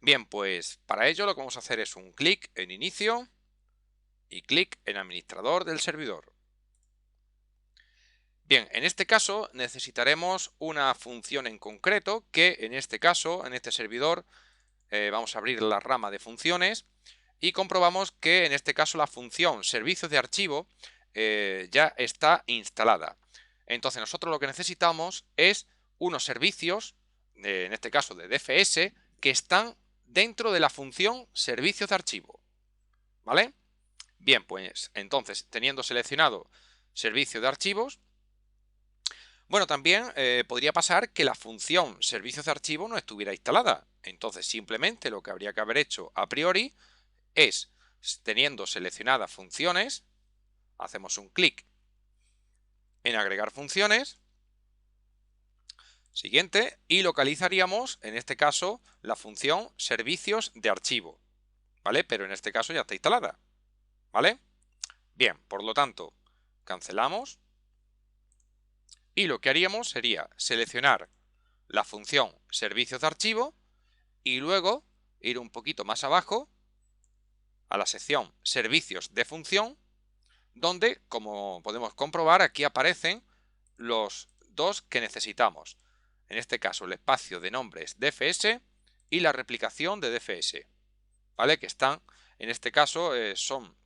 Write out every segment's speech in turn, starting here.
Bien, pues para ello lo que vamos a hacer es un clic en inicio y clic en administrador del servidor. Bien, en este caso necesitaremos una función en concreto que en este caso, en este servidor, vamos a abrir la rama de funciones y comprobamos que en este caso la función servicios de archivo ya está instalada. Entonces nosotros lo que necesitamos es unos servicios, en este caso de DFS, que están dentro de la función servicios de archivo. ¿Vale? Bien, pues entonces teniendo seleccionado servicio de archivos, bueno, también podría pasar que la función servicios de archivo no estuviera instalada. Entonces simplemente lo que habría que haber hecho a priori es, teniendo seleccionadas funciones, hacemos un clic en agregar funciones, siguiente, y localizaríamos, en este caso, la función servicios de archivo, ¿vale? Pero en este caso ya está instalada, ¿vale? Bien, por lo tanto, cancelamos y lo que haríamos sería seleccionar la función servicios de archivo y luego ir un poquito más abajo a la sección servicios de función, donde, como podemos comprobar, aquí aparecen los dos que necesitamos. En este caso, el espacio de nombres DFS y la replicación de DFS, ¿vale? Que están, en este caso, son,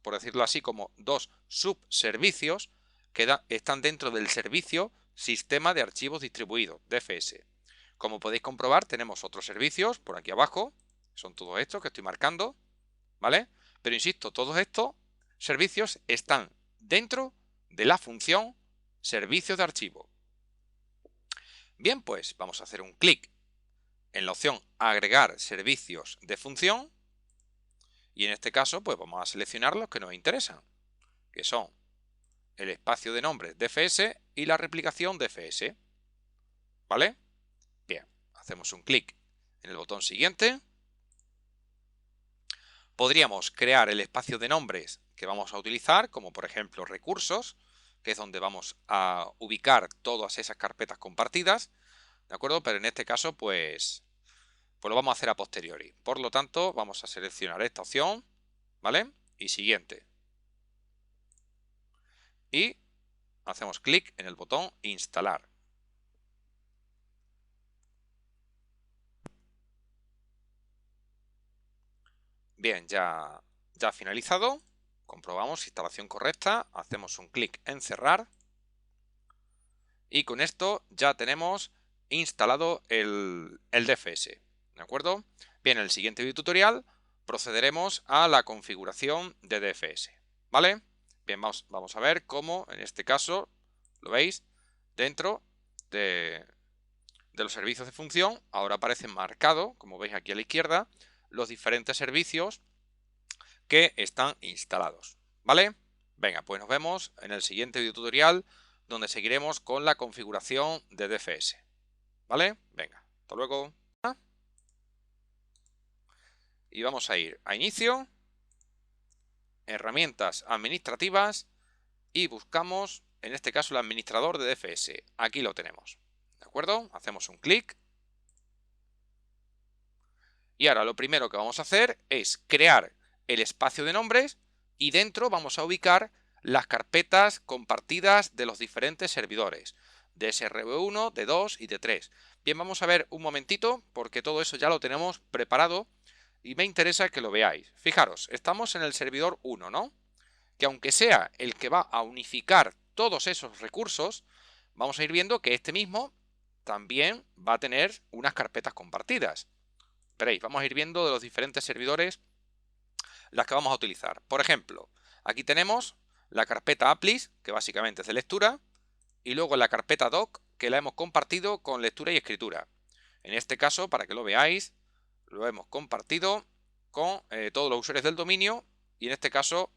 por decirlo así, como dos subservicios que están dentro del servicio Sistema de Archivos Distribuidos, DFS. Como podéis comprobar, tenemos otros servicios por aquí abajo, son todos estos que estoy marcando, ¿vale? Pero insisto, todos estos servicios están dentro de la función servicios de archivo. Bien, pues vamos a hacer un clic en la opción agregar servicios de función y en este caso pues vamos a seleccionar los que nos interesan, que son el espacio de nombres DFS y la replicación DFS, ¿vale? Bien, hacemos un clic en el botón siguiente. Podríamos crear el espacio de nombres que vamos a utilizar, como por ejemplo recursos, que es donde vamos a ubicar todas esas carpetas compartidas, ¿de acuerdo? Pero en este caso, pues lo vamos a hacer a posteriori. Por lo tanto, vamos a seleccionar esta opción, ¿vale? Y siguiente. Y hacemos clic en el botón instalar. Bien, ya ha finalizado. Comprobamos instalación correcta. Hacemos un clic en cerrar. Y con esto ya tenemos instalado el DFS, ¿de acuerdo? Bien, en el siguiente video tutorial procederemos a la configuración de DFS, ¿vale? Bien, vamos a ver cómo, en este caso, lo veis, dentro de los servicios de función, ahora aparecen marcados, como veis aquí a la izquierda, los diferentes servicios que están instalados, ¿vale? Venga, pues nos vemos en el siguiente video tutorial donde seguiremos con la configuración de DFS, ¿vale? Venga, hasta luego. Y vamos a ir a inicio, herramientas administrativas y buscamos, en este caso, el administrador de DFS. Aquí lo tenemos, ¿de acuerdo? Hacemos un clic. Y ahora lo primero que vamos a hacer es crear el espacio de nombres y dentro vamos a ubicar las carpetas compartidas de los diferentes servidores, de SRV1, de 2 y de 3. Bien, vamos a ver un momentito porque todo eso ya lo tenemos preparado y me interesa que lo veáis. Fijaros, estamos en el servidor 1, ¿no? Que aunque sea el que va a unificar todos esos recursos, vamos a ir viendo que este mismo también va a tener unas carpetas compartidas. Veréis, vamos a ir viendo de los diferentes servidores las que vamos a utilizar. Por ejemplo, aquí tenemos la carpeta applis, que básicamente es de lectura, y luego la carpeta doc, que la hemos compartido con lectura y escritura. En este caso, para que lo veáis, lo hemos compartido con todos los usuarios del dominio y en este caso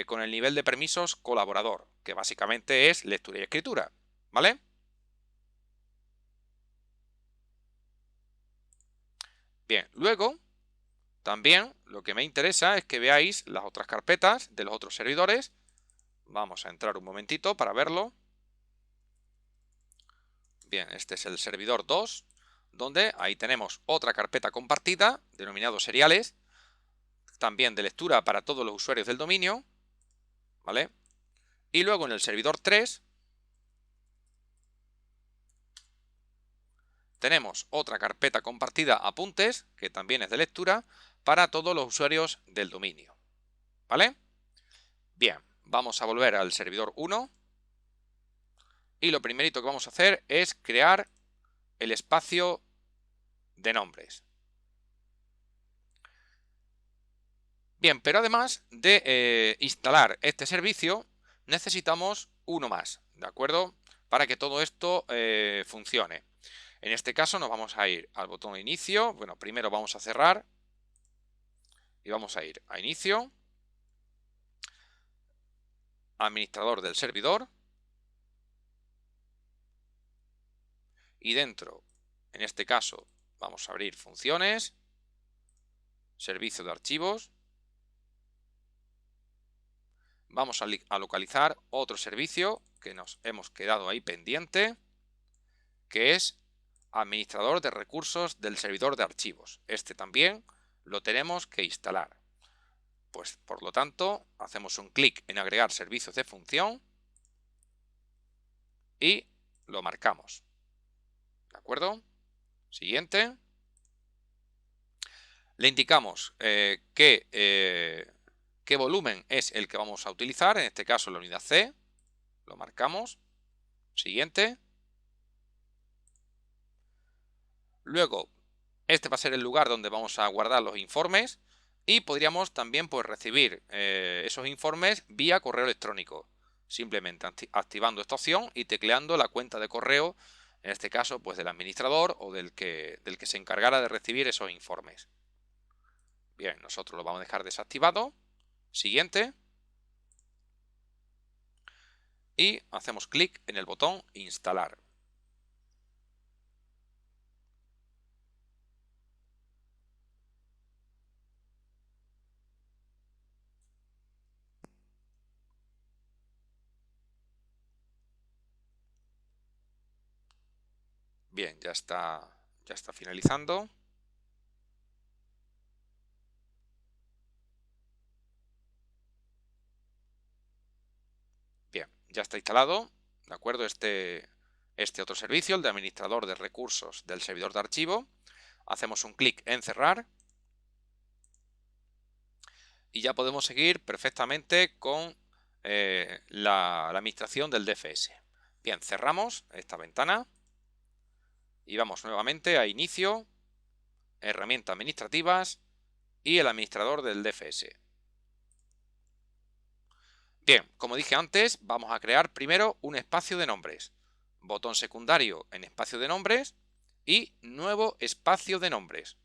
con el nivel de permisos colaborador, que básicamente es lectura y escritura, ¿vale? Bien, luego también lo que me interesa es que veáis las otras carpetas de los otros servidores. Vamos a entrar un momentito para verlo. Bien, este es el servidor 2, donde ahí tenemos otra carpeta compartida, denominado seriales, también de lectura para todos los usuarios del dominio, ¿vale? Y luego en el servidor 3 tenemos otra carpeta compartida apuntes, que también es de lectura, para todos los usuarios del dominio, ¿vale? Bien, vamos a volver al servidor 1 y lo primerito que vamos a hacer es crear el espacio de nombres. Bien, pero además de instalar este servicio, necesitamos uno más, ¿de acuerdo? Para que todo esto funcione. En este caso nos vamos a ir al botón inicio. Bueno, primero vamos a cerrar y vamos a ir a inicio, administrador del servidor, y dentro, en este caso, vamos a abrir funciones, servicio de archivos. Vamos a localizar otro servicio que nos hemos quedado ahí pendiente, que es administrador de recursos del servidor de archivos. Este también lo tenemos que instalar. Pues por lo tanto, hacemos un clic en agregar servicios de función y lo marcamos. ¿De acuerdo? Siguiente. Le indicamos qué volumen es el que vamos a utilizar, en este caso la unidad C. Lo marcamos. Siguiente. Luego, este va a ser el lugar donde vamos a guardar los informes y podríamos también pues, recibir esos informes vía correo electrónico, simplemente activando esta opción y tecleando la cuenta de correo, en este caso pues del administrador o del que se encargara de recibir esos informes. Bien, nosotros lo vamos a dejar desactivado. Siguiente. Y hacemos clic en el botón instalar. Bien, ya está finalizando. Bien, ya está instalado, ¿de acuerdo? Este otro servicio, el de administrador de recursos del servidor de archivo. Hacemos un clic en cerrar y ya podemos seguir perfectamente con la administración del DFS. Bien, cerramos esta ventana y vamos nuevamente a inicio, herramientas administrativas y el administrador del DFS. Bien, como dije antes, vamos a crear primero un espacio de nombres. Botón secundario en espacio de nombres y nuevo espacio de nombres.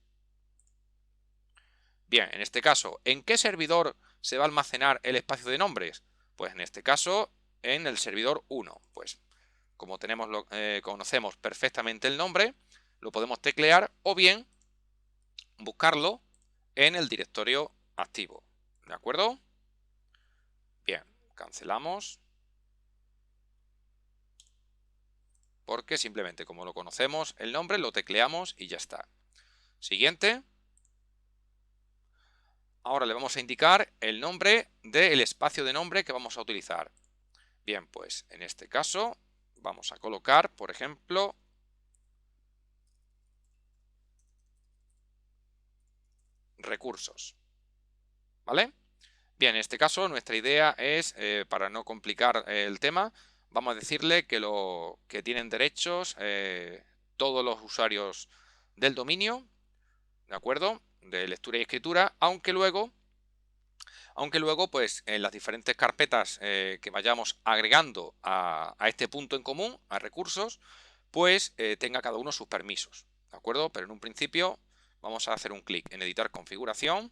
Bien, en este caso, ¿en qué servidor se va a almacenar el espacio de nombres? Pues en este caso, en el servidor 1. Pues como conocemos perfectamente el nombre, lo podemos teclear o bien buscarlo en el directorio activo. ¿De acuerdo? Bien, cancelamos. Porque simplemente como lo conocemos el nombre, lo tecleamos y ya está. Siguiente. Ahora le vamos a indicar el nombre del espacio de nombre que vamos a utilizar. Bien, pues en este caso vamos a colocar, por ejemplo, recursos. ¿Vale? Bien, en este caso nuestra idea es, para no complicar el tema, vamos a decirle que tienen derechos todos los usuarios del dominio, ¿de acuerdo? De lectura y escritura, aunque luego pues en las diferentes carpetas que vayamos agregando a este punto en común, a recursos, pues tenga cada uno sus permisos, ¿de acuerdo? Pero en un principio vamos a hacer un clic en editar configuración,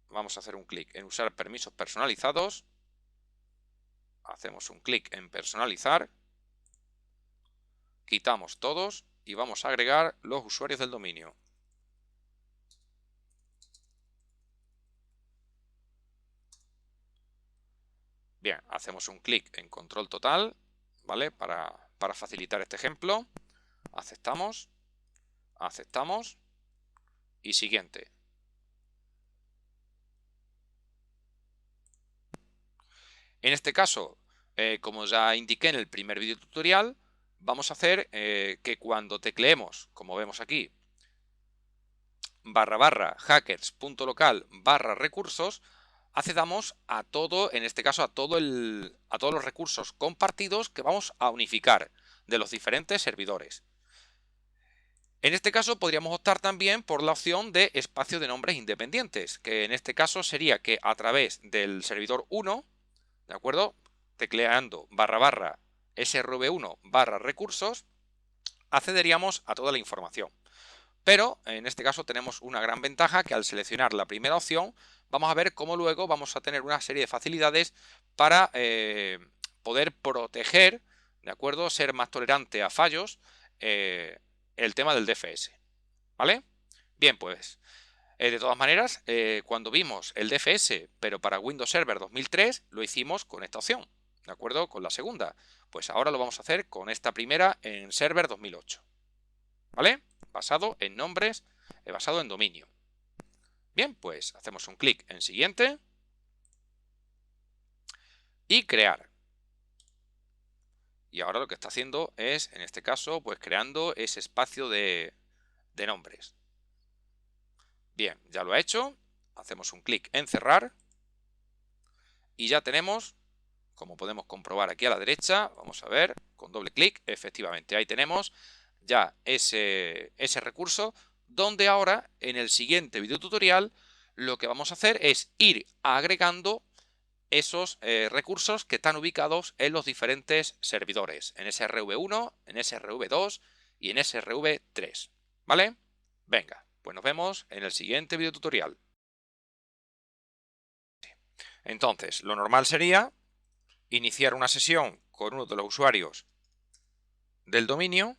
vamos a hacer un clic en usar permisos personalizados, hacemos un clic en personalizar, quitamos todos y vamos a agregar los usuarios del dominio. Bien, hacemos un clic en control total, ¿vale? Para facilitar este ejemplo. Aceptamos. aceptamos y siguiente. En este caso, como ya indiqué en el primer vídeo tutorial, vamos a hacer que cuando tecleemos, como vemos aquí, /hackers.local /recursos, accedamos a todo, en este caso a todos los recursos compartidos que vamos a unificar de los diferentes servidores. En este caso podríamos optar también por la opción de espacio de nombres independientes, que en este caso sería que a través del servidor 1, ¿de acuerdo? Tecleando /srv1 /recursos, accederíamos a toda la información. Pero en este caso tenemos una gran ventaja, que al seleccionar la primera opción vamos a ver cómo luego vamos a tener una serie de facilidades para poder proteger, ¿de acuerdo? Ser más tolerante a fallos, el tema del DFS, ¿vale? Bien, pues de todas maneras, cuando vimos el DFS, pero para Windows Server 2003, lo hicimos con esta opción, ¿de acuerdo? Con la segunda. Pues ahora lo vamos a hacer con esta primera en Server 2008, ¿vale? Basado en nombres, basado en dominio. Bien, pues hacemos un clic en siguiente y crear. Y ahora lo que está haciendo es, en este caso, pues creando ese espacio de nombres. Bien, ya lo ha hecho. Hacemos un clic en cerrar. Y ya tenemos, como podemos comprobar aquí a la derecha, vamos a ver, con doble clic, efectivamente, ahí tenemos ya ese recurso, donde ahora, en el siguiente video tutorial, lo que vamos a hacer es ir agregando esos recursos que están ubicados en los diferentes servidores, en SRV1, en SRV2 y en SRV3, ¿vale? Venga, pues nos vemos en el siguiente video tutorial. Entonces, lo normal sería iniciar una sesión con uno de los usuarios del dominio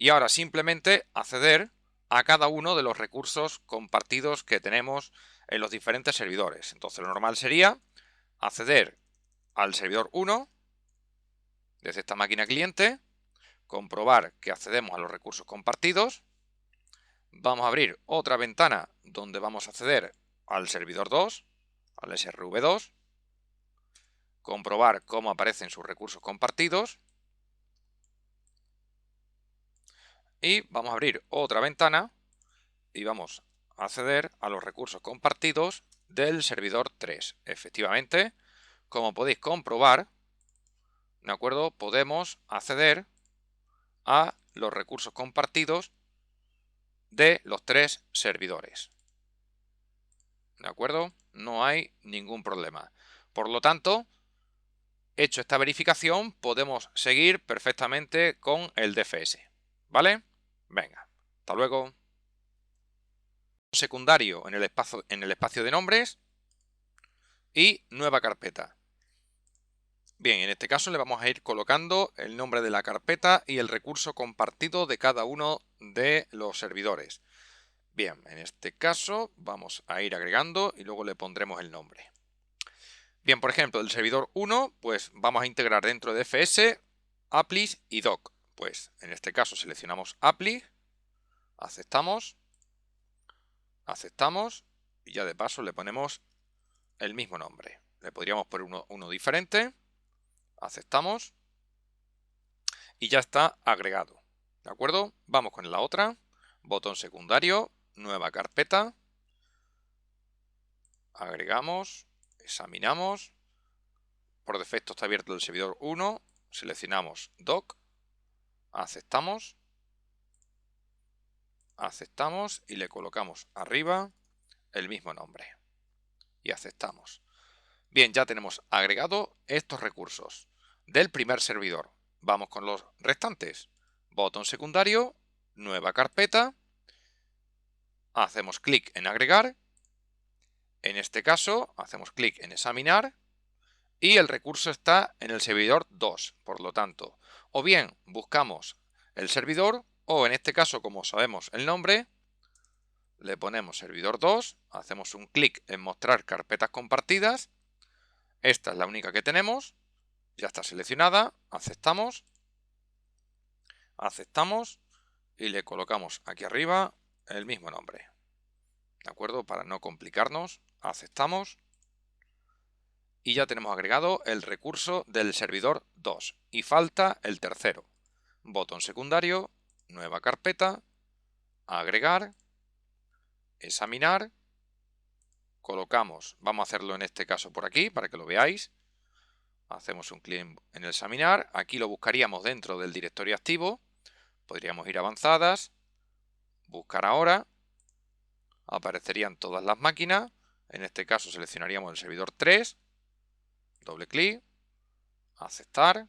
y ahora simplemente acceder a cada uno de los recursos compartidos que tenemos en los diferentes servidores. Entonces, lo normal sería acceder al servidor 1 desde esta máquina cliente, comprobar que accedemos a los recursos compartidos. Vamos a abrir otra ventana donde vamos a acceder al servidor 2, al SRV2, comprobar cómo aparecen sus recursos compartidos y vamos a abrir otra ventana y vamos a acceder a los recursos compartidos del servidor 3. Efectivamente, como podéis comprobar, ¿de acuerdo? Podemos acceder a los recursos compartidos de los tres servidores. ¿De acuerdo? No hay ningún problema. Por lo tanto, hecho esta verificación, podemos seguir perfectamente con el DFS. ¿Vale? Venga, hasta luego. Secundario en el espacio de nombres y nueva carpeta. Bien, en este caso le vamos a ir colocando el nombre de la carpeta y el recurso compartido de cada uno de los servidores. Bien, en este caso vamos a ir agregando y luego le pondremos el nombre. Bien, por ejemplo, el servidor 1, pues vamos a integrar dentro de DFS, Applis y Doc. Pues en este caso seleccionamos Applis, aceptamos y ya de paso le ponemos el mismo nombre. Le podríamos poner uno diferente, aceptamos y ya está agregado. ¿De acuerdo? Vamos con la otra, botón secundario, nueva carpeta, agregamos, examinamos, por defecto está abierto el servidor 1, seleccionamos Doc, aceptamos y le colocamos arriba el mismo nombre y aceptamos. Bien, ya tenemos agregado estos recursos del primer servidor. Vamos con los restantes. Botón secundario, nueva carpeta, hacemos clic en agregar, en este caso hacemos clic en examinar y el recurso está en el servidor 2, por lo tanto, o bien buscamos el servidor o en este caso, como sabemos el nombre, le ponemos servidor 2, hacemos un clic en mostrar carpetas compartidas, esta es la única que tenemos, ya está seleccionada, aceptamos y le colocamos aquí arriba el mismo nombre. ¿De acuerdo? Para no complicarnos, aceptamos. Y ya tenemos agregado el recurso del servidor 2. Y falta el tercero. Botón secundario, nueva carpeta, agregar, examinar. Colocamos, vamos a hacerlo en este caso por aquí para que lo veáis. Hacemos un clic en el examinar. Aquí lo buscaríamos dentro del directorio activo. Podríamos ir a avanzadas, buscar ahora. Aparecerían todas las máquinas. En este caso seleccionaríamos el servidor 3. Doble clic, aceptar.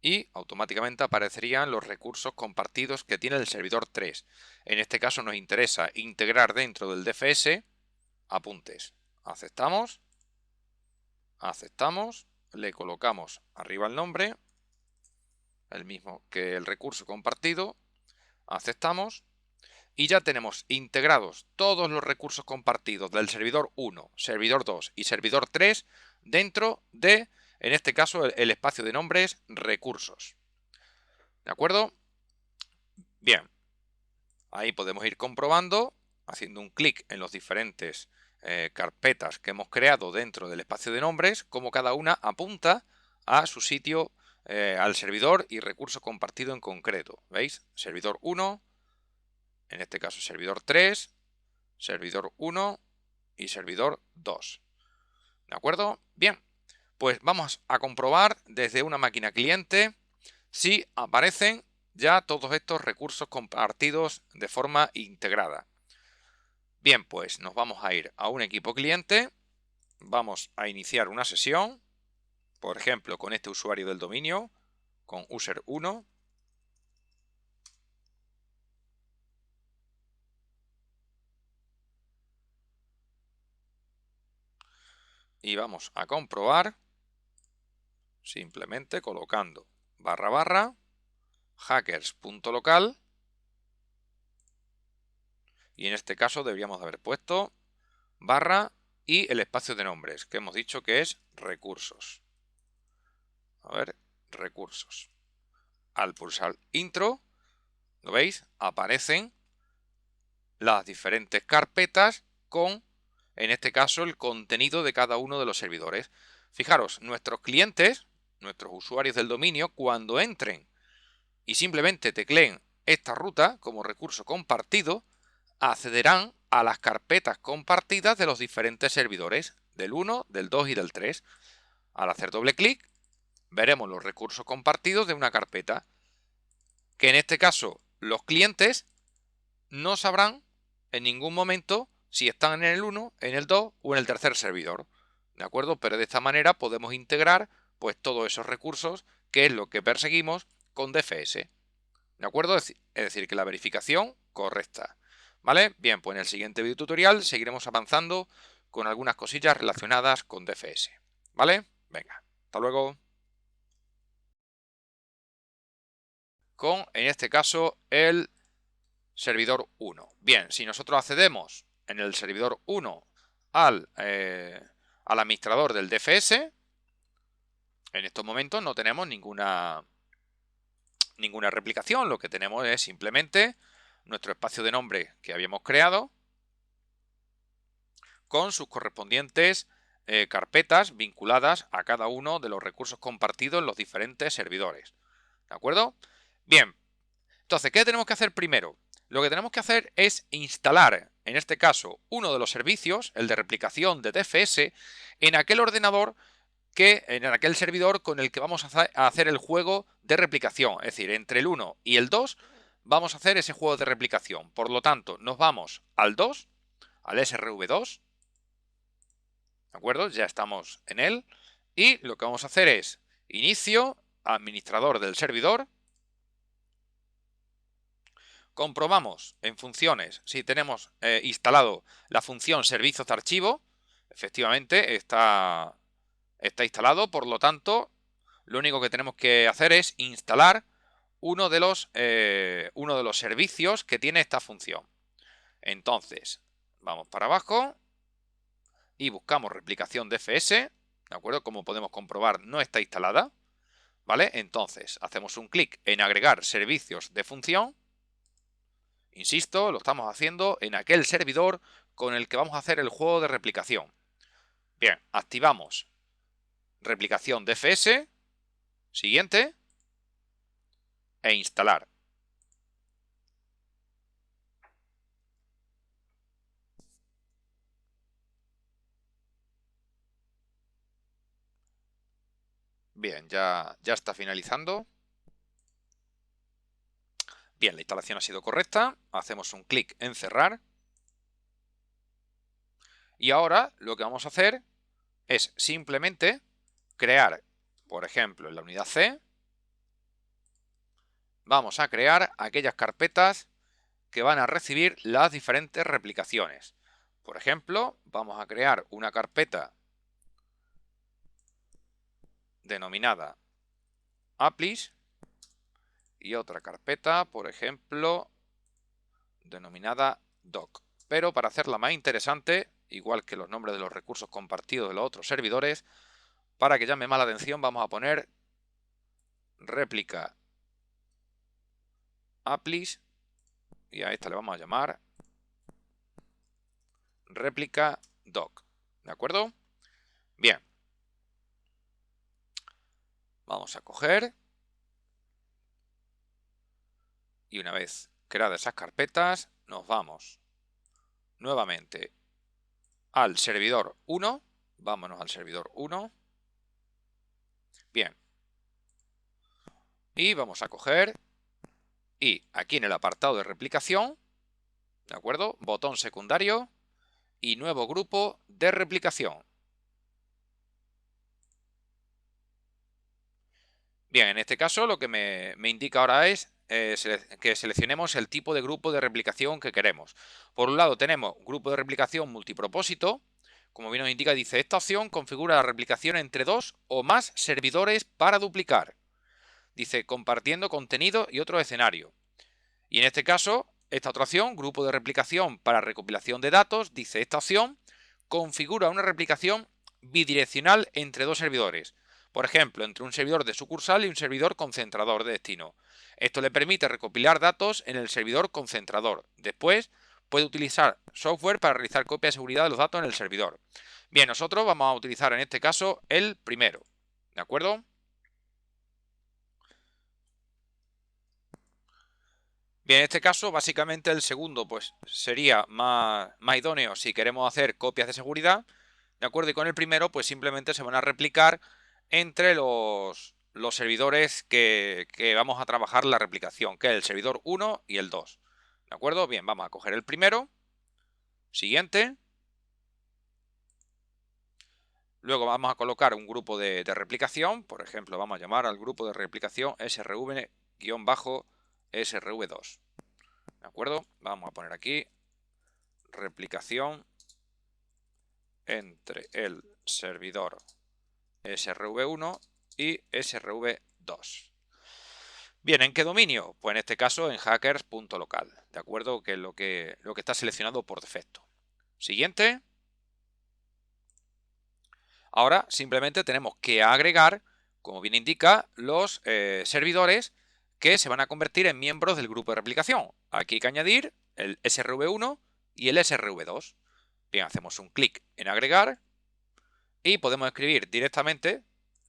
Y automáticamente aparecerían los recursos compartidos que tiene el servidor 3. En este caso nos interesa integrar dentro del DFS apuntes. Aceptamos. Aceptamos. Le colocamos arriba el nombre, el mismo que el recurso compartido. Aceptamos. Y ya tenemos integrados todos los recursos compartidos del servidor 1, servidor 2 y servidor 3 dentro de, en este caso, el espacio de nombres recursos. ¿De acuerdo? Bien. Ahí podemos ir comprobando, haciendo un clic en los diferentes carpetas que hemos creado dentro del espacio de nombres, cómo cada una apunta a su sitio, al servidor y recurso compartido en concreto. ¿Veis? Servidor 1, en este caso servidor 3, servidor 1 y servidor 2. ¿De acuerdo? Bien, pues vamos a comprobar desde una máquina cliente si aparecen ya todos estos recursos compartidos de forma integrada. Bien, pues nos vamos a ir a un equipo cliente, vamos a iniciar una sesión, por ejemplo con este usuario del dominio, con user 1. Y vamos a comprobar simplemente colocando // hackers.local. Y en este caso deberíamos haber puesto barra y el espacio de nombres, que hemos dicho que es recursos. A ver, recursos. Al pulsar intro, ¿lo veis? Aparecen las diferentes carpetas con, en este caso, el contenido de cada uno de los servidores. Fijaros, nuestros clientes, nuestros usuarios del dominio, cuando entren y simplemente tecleen esta ruta como recurso compartido, accederán a las carpetas compartidas de los diferentes servidores, del 1, del 2 y del 3. Al hacer doble clic, veremos los recursos compartidos de una carpeta, que en este caso los clientes no sabrán en ningún momento si están en el 1, en el 2 o en el tercer servidor. ¿De acuerdo? Pero de esta manera podemos integrar pues todos esos recursos, que es lo que perseguimos con DFS. ¿De acuerdo? Es decir, que la verificación correcta. ¿Vale? Bien, pues en el siguiente video tutorial seguiremos avanzando con algunas cosillas relacionadas con DFS. ¿Vale? Venga, hasta luego. Con, en este caso, el servidor 1. Bien, si nosotros accedemos en el servidor 1 al administrador del DFS, en estos momentos no tenemos ninguna replicación. Lo que tenemos es simplemente nuestro espacio de nombre que habíamos creado con sus correspondientes carpetas vinculadas a cada uno de los recursos compartidos en los diferentes servidores. ¿De acuerdo? Bien, entonces, ¿qué tenemos que hacer primero? Lo que tenemos que hacer es instalar, en este caso, uno de los servicios, el de replicación de DFS, en aquel ordenador en aquel servidor con el que vamos a hacer el juego de replicación. Es decir, entre el 1 y el 2 vamos a hacer ese juego de replicación. Por lo tanto, nos vamos al 2, al SRV2. ¿De acuerdo? Ya estamos en él. Y lo que vamos a hacer es inicio, administrador del servidor. Comprobamos en funciones si tenemos instalado la función servicios de archivo. Efectivamente está instalado, por lo tanto, lo único que tenemos que hacer es instalar uno de los servicios que tiene esta función. Entonces, vamos para abajo y buscamos replicación DFS, ¿de acuerdo? Como podemos comprobar, no está instalada, ¿vale? Entonces, hacemos un clic en agregar servicios de función Insisto, lo estamos haciendo en aquel servidor con el que vamos a hacer el juego de replicación. Bien, activamos replicación DFS, siguiente, e instalar. Bien, ya está finalizando. Bien, la instalación ha sido correcta. Hacemos un clic en cerrar. Y ahora lo que vamos a hacer es simplemente crear, por ejemplo, en la unidad C, vamos a crear aquellas carpetas que van a recibir las diferentes replicaciones. Por ejemplo, vamos a crear una carpeta denominada applis y otra carpeta, por ejemplo, denominada doc. Pero para hacerla más interesante, igual que los nombres de los recursos compartidos de los otros servidores, para que llame más la atención vamos a poner réplica applis y a esta le vamos a llamar réplica doc. ¿De acuerdo? Bien. Vamos a coger y una vez creadas esas carpetas nos vamos nuevamente al servidor 1. Vámonos al servidor 1. Bien. Y vamos a coger y aquí en el apartado de replicación, ¿de acuerdo? Botón secundario y nuevo grupo de replicación. Bien, en este caso lo que me indica ahora es que seleccionemos el tipo de grupo de replicación que queremos. Por un lado tenemos grupo de replicación multipropósito. Como bien nos indica, dice, esta opción configura la replicación entre 2 o más servidores para duplicar. Dice, compartiendo contenido y otro escenario. Y en este caso, esta otra opción, grupo de replicación para recopilación de datos, dice, esta opción configura una replicación bidireccional entre dos servidores. Por ejemplo, entre un servidor de sucursal y un servidor concentrador de destino. Esto le permite recopilar datos en el servidor concentrador. Después, puede utilizar software para realizar copia de seguridad de los datos en el servidor. Bien, nosotros vamos a utilizar en este caso el primero. ¿De acuerdo? Bien, en este caso, básicamente el segundo pues sería más idóneo si queremos hacer copias de seguridad. ¿De acuerdo? Y con el primero, pues simplemente se van a replicar entre los servidores que vamos a trabajar la replicación, que es el servidor 1 y el 2. ¿De acuerdo? Bien, vamos a coger el primero. Siguiente. Luego vamos a colocar un grupo de replicación. Por ejemplo, vamos a llamar al grupo de replicación srv-srv2. ¿De acuerdo? Vamos a poner aquí replicación entre el servidor srv1 y srv2. Bien, ¿en qué dominio? Pues en este caso en hackers.local, ¿de acuerdo? Que es lo que está seleccionado por defecto. Siguiente. Ahora simplemente tenemos que agregar, como bien indica, los servidores que se van a convertir en miembros del grupo de replicación. Aquí hay que añadir el srv1 y el srv2. Bien, hacemos un clic en agregar y podemos escribir directamente,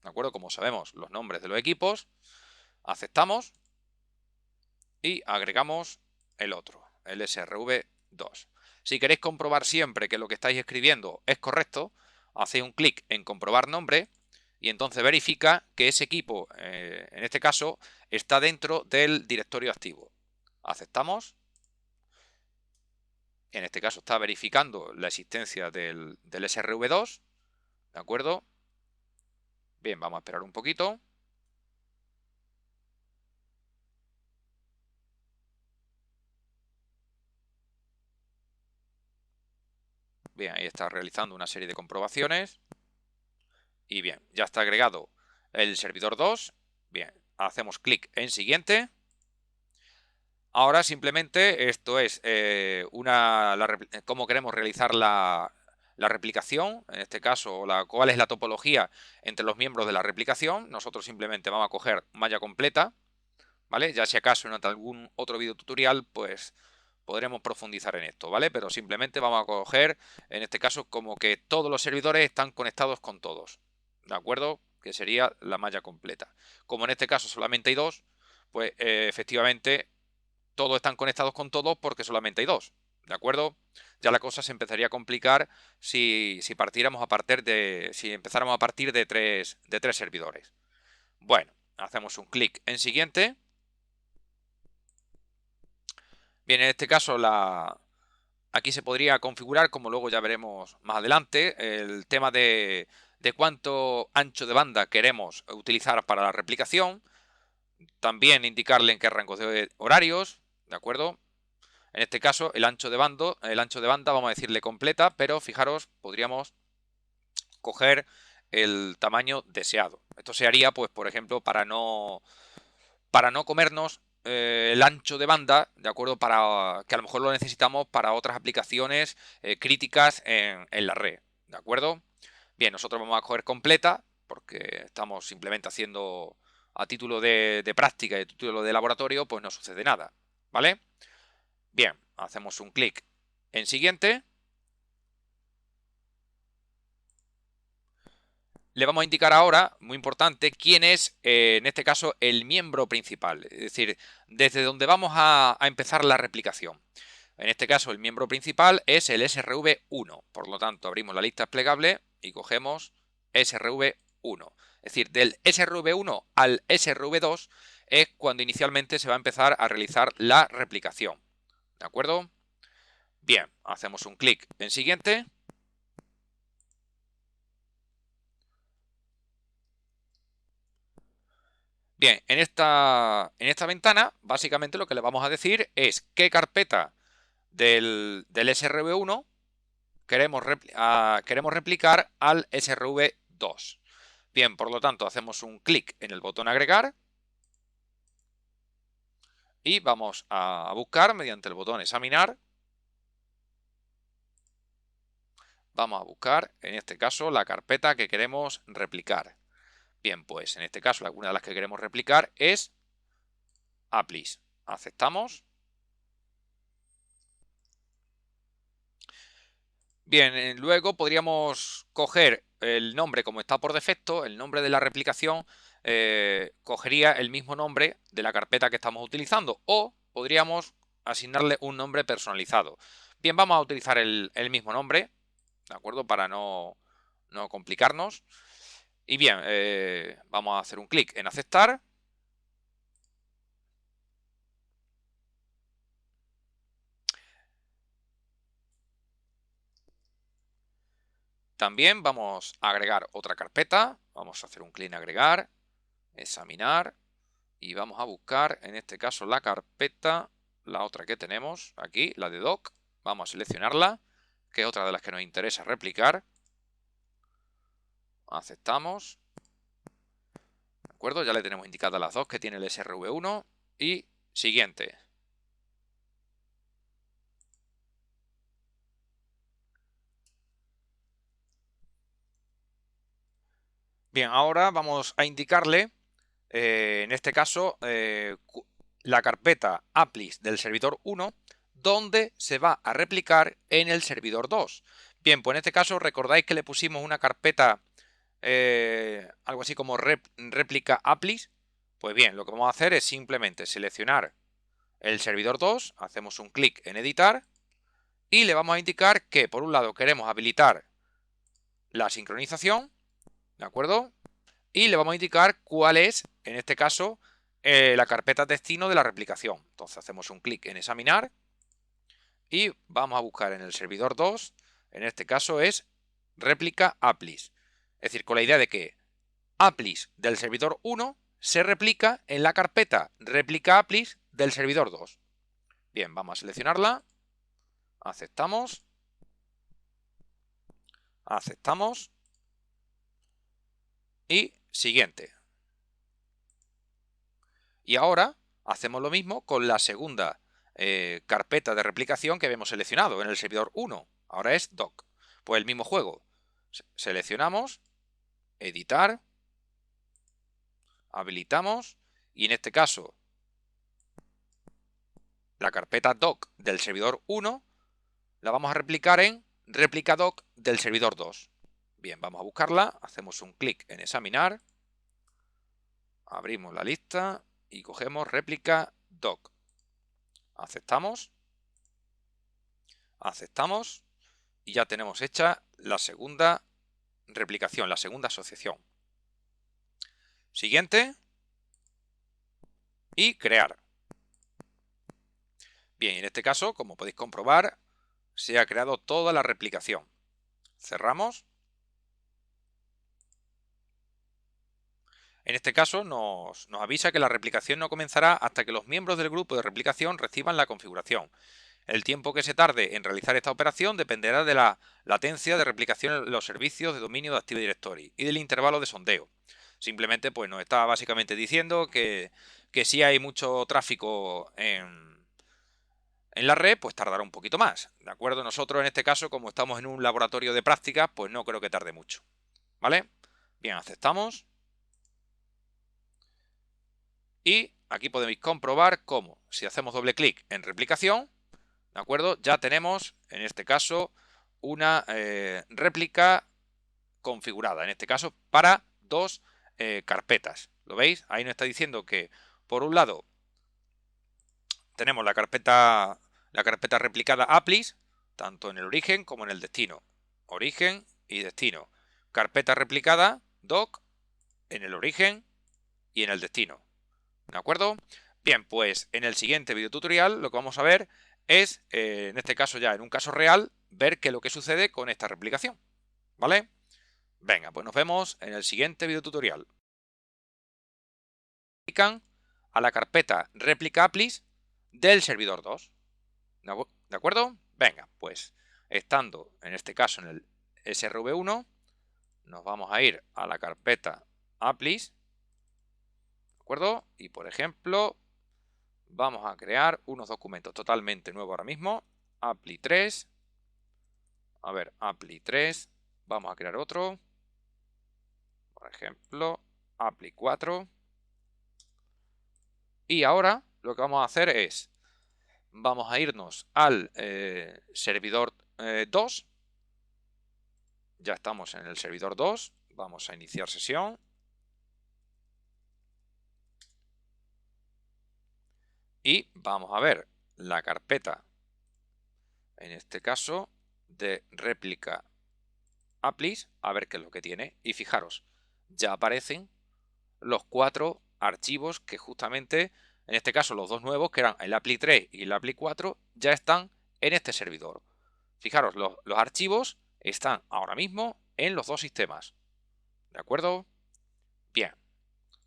¿de acuerdo? Como sabemos, los nombres de los equipos. Aceptamos y agregamos el otro, el srv2. Si queréis comprobar siempre que lo que estáis escribiendo es correcto, hacéis un clic en comprobar nombre y entonces verifica que ese equipo, en este caso, está dentro del directorio activo. Aceptamos. En este caso está verificando la existencia del srv2. ¿De acuerdo? Bien, vamos a esperar un poquito. Bien, ahí está realizando una serie de comprobaciones. Y bien, ya está agregado el servidor 2. Bien, hacemos clic en siguiente. Ahora simplemente esto es cómo queremos realizar la replicación. En este caso, cuál es la topología entre los miembros de la replicación. Nosotros simplemente vamos a coger malla completa, ¿vale? Ya si acaso en algún otro video tutorial, pues podremos profundizar en esto, ¿vale? Pero simplemente vamos a coger, en este caso, como que todos los servidores están conectados con todos, ¿de acuerdo? Que sería la malla completa. Como en este caso solamente hay dos, pues efectivamente todos están conectados con todos porque solamente hay dos, ¿de acuerdo? Ya la cosa se empezaría a complicar si partiéramos a partir de, si empezáramos a partir de tres servidores. Bueno, hacemos un clic en siguiente. Bien, en este caso aquí se podría configurar, como luego ya veremos más adelante, el tema de cuánto ancho de banda queremos utilizar para la replicación. También indicarle en qué rangos de horarios, ¿de acuerdo? En este caso, el ancho de banda, vamos a decirle completa, pero fijaros, podríamos coger el tamaño deseado. Esto se haría, pues, por ejemplo, para no comernos el ancho de banda, ¿de acuerdo? Para que a lo mejor lo necesitamos para otras aplicaciones críticas en la red, ¿de acuerdo? Bien, nosotros vamos a coger completa, porque estamos simplemente haciendo a título de práctica y a título de laboratorio, pues no sucede nada, ¿vale? Bien, hacemos un clic en siguiente. Le vamos a indicar ahora, muy importante, quién es, en este caso, el miembro principal. Es decir, desde donde vamos a empezar la replicación. En este caso, el miembro principal es el SRV1. Por lo tanto, abrimos la lista desplegable y cogemos SRV1. Es decir, del SRV1 al SRV2 es cuando inicialmente se va a empezar a realizar la replicación. ¿De acuerdo? Bien, hacemos un clic en siguiente. Bien, en esta ventana, básicamente lo que le vamos a decir es qué carpeta del SRV1 queremos replicar al SRV2. Bien, por lo tanto, hacemos un clic en el botón agregar y vamos a buscar mediante el botón examinar. Vamos a buscar, en este caso, la carpeta que queremos replicar. Bien, pues en este caso, una de las que queremos replicar es Applis. Aceptamos. Bien, luego podríamos coger el nombre como está por defecto, el nombre de la replicación, cogería el mismo nombre de la carpeta que estamos utilizando o podríamos asignarle un nombre personalizado. Bien, vamos a utilizar el mismo nombre, ¿de acuerdo? Para no complicarnos. Y bien, vamos a hacer un clic en aceptar. También vamos a agregar otra carpeta. Vamos a hacer un clic en agregar, examinar. Y vamos a buscar, en este caso, la carpeta, la otra que tenemos aquí, la de doc. Vamos a seleccionarla, que es otra de las que nos interesa replicar. Aceptamos. ¿De acuerdo? Ya le tenemos indicadas las dos que tiene el SRV1. Y siguiente. Bien, ahora vamos a indicarle, en este caso, la carpeta applis del servidor 1, donde se va a replicar en el servidor 2. Bien, pues en este caso recordáis que le pusimos una carpeta, algo así como réplica applis. Pues bien, lo que vamos a hacer es simplemente seleccionar el servidor 2, hacemos un clic en editar y le vamos a indicar que por un lado queremos habilitar la sincronización, ¿de acuerdo? Y le vamos a indicar cuál es, en este caso, la carpeta destino de la replicación. Entonces hacemos un clic en examinar y vamos a buscar en el servidor 2, en este caso es réplica applis. Es decir, con la idea de que applis del servidor 1 se replica en la carpeta réplica applis del servidor 2. Bien, vamos a seleccionarla, aceptamos, aceptamos y siguiente. Y ahora hacemos lo mismo con la segunda carpeta de replicación que habíamos seleccionado en el servidor 1. Ahora es doc. Pues el mismo juego. Seleccionamos, editar, habilitamos y en este caso la carpeta doc del servidor 1 la vamos a replicar en réplica doc del servidor 2. Bien, vamos a buscarla, hacemos un clic en examinar, abrimos la lista y cogemos réplica doc. Aceptamos. Aceptamos y ya tenemos hecha la segunda replicación, la segunda asociación. Siguiente y crear. Bien, en este caso, como podéis comprobar, se ha creado toda la replicación. Cerramos. En este caso nos avisa que la replicación no comenzará hasta que los miembros del grupo de replicación reciban la configuración. El tiempo que se tarde en realizar esta operación dependerá de la latencia de replicación en los servicios de dominio de Active Directory y del intervalo de sondeo. Simplemente pues nos está básicamente diciendo que si hay mucho tráfico en la red, pues tardará un poquito más. ¿De acuerdo? Nosotros en este caso, como estamos en un laboratorio de prácticas, pues no creo que tarde mucho. ¿Vale? Bien, aceptamos. Y aquí podéis comprobar cómo, si hacemos doble clic en replicación, ¿de acuerdo? Ya tenemos, en este caso, una réplica configurada, en este caso, para dos carpetas. ¿Lo veis? Ahí nos está diciendo que, por un lado, tenemos la carpeta replicada applis, tanto en el origen como en el destino. Origen y destino. Carpeta replicada doc en el origen y en el destino. ¿De acuerdo? Bien, pues en el siguiente video tutorial lo que vamos a ver es, en este caso ya en un caso real, ver qué es lo que sucede con esta replicación. ¿Vale? Venga, pues nos vemos en el siguiente video tutorial. Aplican a la carpeta réplica applis del servidor 2. ¿De acuerdo? Venga, pues estando en este caso en el SRV1, nos vamos a ir a la carpeta applis. ¿De acuerdo? Y por ejemplo, vamos a crear unos documentos totalmente nuevos ahora mismo. Appli 3. A ver, Appli 3. Vamos a crear otro. Por ejemplo, Appli 4. Y ahora lo que vamos a hacer es, vamos a irnos al servidor 2. Ya estamos en el servidor 2. Vamos a iniciar sesión. Y vamos a ver la carpeta, en este caso, de réplica applis, a ver qué es lo que tiene. Y fijaros, ya aparecen los 4 archivos que justamente, en este caso los dos nuevos, que eran el appli 3 y el appli 4, ya están en este servidor. Fijaros, los archivos están ahora mismo en los dos sistemas. ¿De acuerdo? Bien,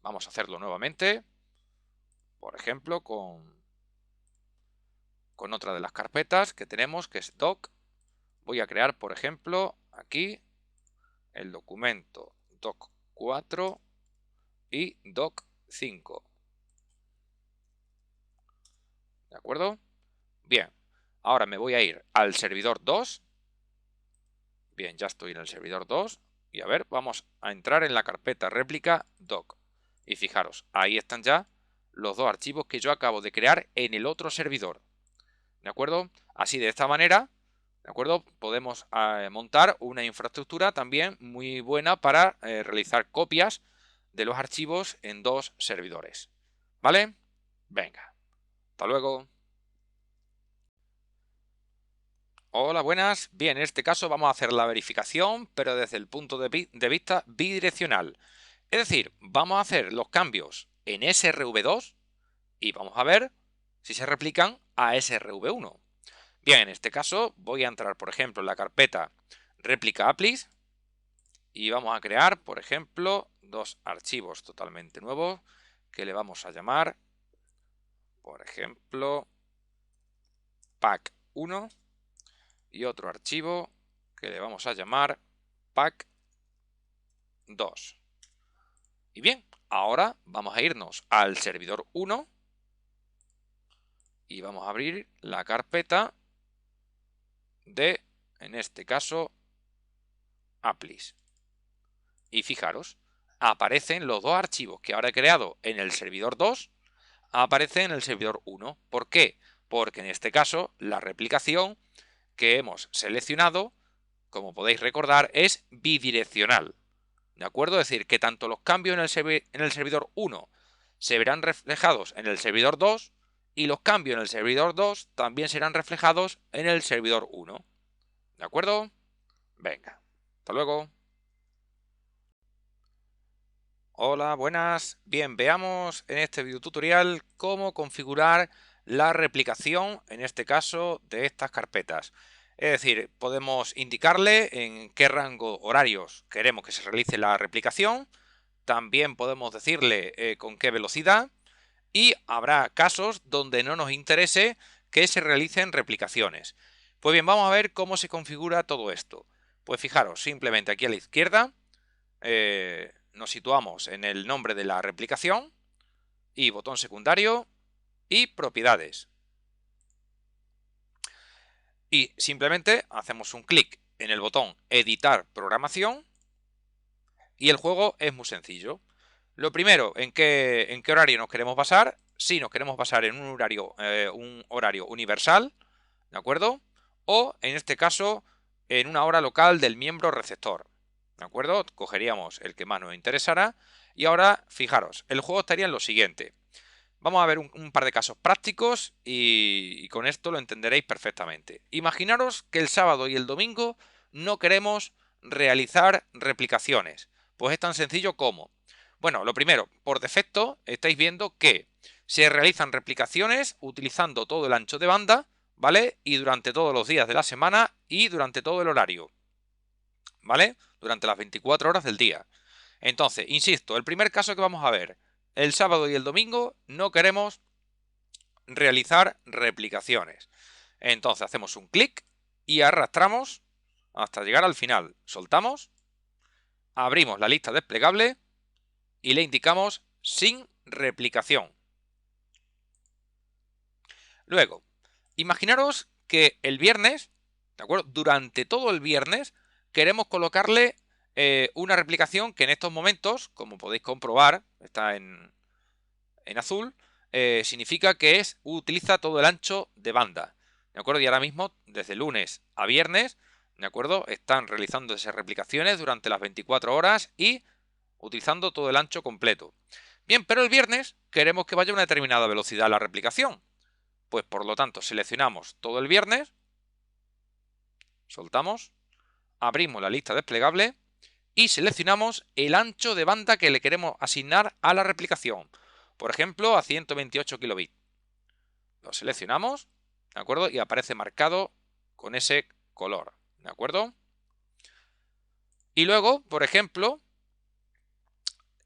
vamos a hacerlo nuevamente. Por ejemplo, con otra de las carpetas que tenemos, que es doc. Voy a crear, por ejemplo, aquí el documento doc 4 y doc 5. ¿De acuerdo? Bien, ahora me voy a ir al servidor 2. Bien, ya estoy en el servidor 2. Y a ver, vamos a entrar en la carpeta réplica doc. Y fijaros, ahí están ya los dos archivos que yo acabo de crear en el otro servidor. ¿De acuerdo? Así, de esta manera, ¿de acuerdo? Podemos montar una infraestructura también muy buena para realizar copias de los archivos en dos servidores. ¿Vale? Venga, hasta luego. Hola, buenas. Bien, en este caso vamos a hacer la verificación, pero desde el punto de vista bidireccional. Es decir, vamos a hacer los cambios en SRV2 y vamos a ver si se replican a SRV1. Bien, en este caso voy a entrar, por ejemplo, en la carpeta réplica applis y vamos a crear, por ejemplo, dos archivos totalmente nuevos que le vamos a llamar, por ejemplo, pack1 y otro archivo que le vamos a llamar pack2. Y bien, ahora vamos a irnos al servidor 1 y vamos a abrir la carpeta de, en este caso, applis. Y fijaros, aparecen los dos archivos que ahora he creado en el servidor 2, aparecen en el servidor 1. ¿Por qué? porque en este caso la replicación que hemos seleccionado, como podéis recordar, es bidireccional. ¿De acuerdo? Es decir, que tanto los cambios en el servidor 1 se verán reflejados en el servidor 2 y los cambios en el servidor 2 también serán reflejados en el servidor 1. ¿De acuerdo? Venga, hasta luego. Hola, buenas. Bien, veamos en este video tutorial cómo configurar la replicación, en este caso, de estas carpetas. Es decir, podemos indicarle en qué rango horarios queremos que se realice la replicación. También podemos decirle con qué velocidad. Y habrá casos donde no nos interese que se realicen replicaciones. Pues bien, vamos a ver cómo se configura todo esto. Pues fijaros, simplemente aquí a la izquierda nos situamos en el nombre de la replicación y botón secundario y propiedades. Y simplemente hacemos un clic en el botón editar programación y el juego es muy sencillo. Lo primero, ¿en qué horario nos queremos basar? Si nos queremos basar en un horario universal, ¿de acuerdo? O, en este caso, en una hora local del miembro receptor, ¿de acuerdo? Cogeríamos el que más nos interesara. Y ahora, fijaros, el juego estaría en lo siguiente. Vamos a ver un par de casos prácticos y con esto lo entenderéis perfectamente. Imaginaros que el sábado y el domingo no queremos realizar replicaciones. Pues es tan sencillo como... Bueno, lo primero, por defecto estáis viendo que se realizan replicaciones utilizando todo el ancho de banda, ¿vale? Y durante todos los días de la semana y durante todo el horario, ¿vale? Durante las 24 horas del día. Entonces, insisto, el primer caso que vamos a ver, el sábado y el domingo no queremos realizar replicaciones. Entonces hacemos un clic y arrastramos hasta llegar al final. Soltamos, abrimos la lista desplegable y le indicamos sin replicación. Luego, imaginaros que el viernes, ¿de acuerdo? Durante todo el viernes queremos colocarle una replicación que en estos momentos, como podéis comprobar, está en azul, significa que utiliza todo el ancho de banda, ¿de acuerdo? Y ahora mismo, desde lunes a viernes, ¿de acuerdo? Están realizando esas replicaciones durante las 24 horas y utilizando todo el ancho completo. Bien, pero el viernes queremos que vaya a una determinada velocidad la replicación. Pues por lo tanto, seleccionamos todo el viernes, soltamos, abrimos la lista desplegable y seleccionamos el ancho de banda que le queremos asignar a la replicación. Por ejemplo, a 128 kilobits. Lo seleccionamos, ¿de acuerdo? Y aparece marcado con ese color, ¿de acuerdo? Y luego, por ejemplo,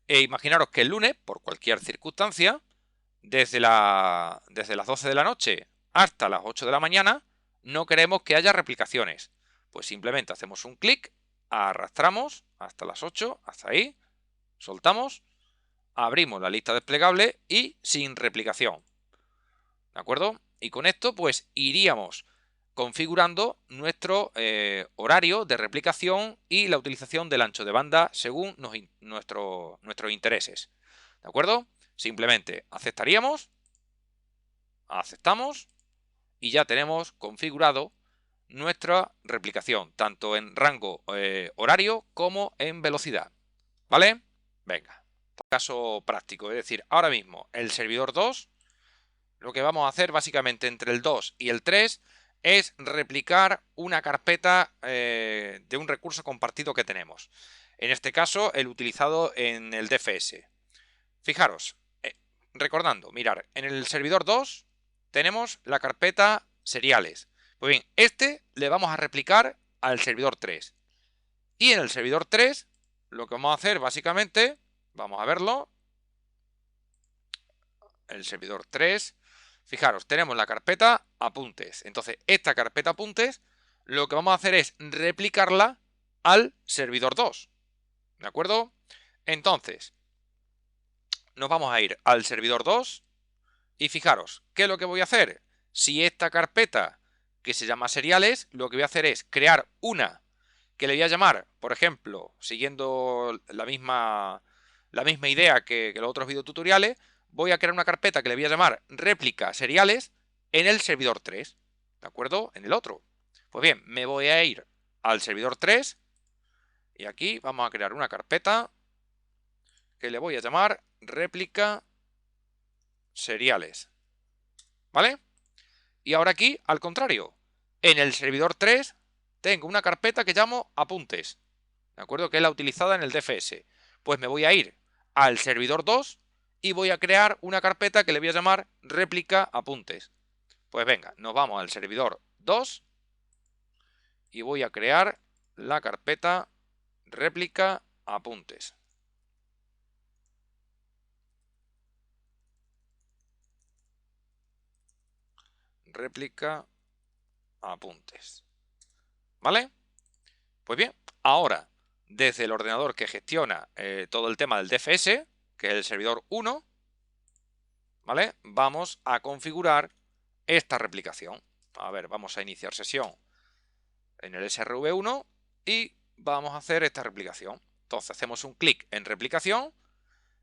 imaginaros que el lunes, por cualquier circunstancia, desde las 12 de la noche hasta las 8 de la mañana, no queremos que haya replicaciones. Pues simplemente hacemos un clic, arrastramos hasta las 8, hasta ahí, soltamos, abrimos la lista desplegable y sin replicación. ¿De acuerdo? Y con esto pues iríamos configurando nuestro horario de replicación y la utilización del ancho de banda según nuestros intereses. ¿De acuerdo? Simplemente aceptaríamos, aceptamos y ya tenemos configurado nuestra replicación, tanto en rango horario como en velocidad. ¿Vale? Venga, caso práctico, es decir, ahora mismo el servidor 2, lo que vamos a hacer básicamente entre el 2 y el 3 es replicar una carpeta de un recurso compartido que tenemos. En este caso, el utilizado en el DFS. Fijaros, recordando, mirar, en el servidor 2 tenemos la carpeta seriales. Pues bien, este le vamos a replicar al servidor 3. Y en el servidor 3, lo que vamos a hacer básicamente, vamos a verlo, el servidor 3, fijaros, tenemos la carpeta apuntes. Entonces, esta carpeta apuntes, lo que vamos a hacer es replicarla al servidor 2. ¿De acuerdo? Entonces, nos vamos a ir al servidor 2 y fijaros, ¿qué es lo que voy a hacer? Si esta carpeta que se llama seriales, lo que voy a hacer es crear una que le voy a llamar, por ejemplo, siguiendo la misma idea que los otros videotutoriales, voy a crear una carpeta que le voy a llamar réplica seriales, en el servidor 3, ¿de acuerdo? En el otro. Pues bien, me voy a ir al servidor 3 y aquí vamos a crear una carpeta que le voy a llamar réplica seriales, ¿vale? Y ahora aquí, al contrario, en el servidor 3 tengo una carpeta que llamo apuntes, ¿de acuerdo? Que es la utilizada en el DFS. Pues me voy a ir al servidor 2 y voy a crear una carpeta que le voy a llamar réplica apuntes. Pues venga, nos vamos al servidor 2 y voy a crear la carpeta réplica apuntes. Réplica apuntes. ¿Vale? Pues bien, ahora, desde el ordenador que gestiona todo el tema del DFS, que es el servidor 1, ¿vale? Vamos a configurar esta replicación. A ver, vamos a iniciar sesión en el SRV1 y vamos a hacer esta replicación. Entonces hacemos un clic en replicación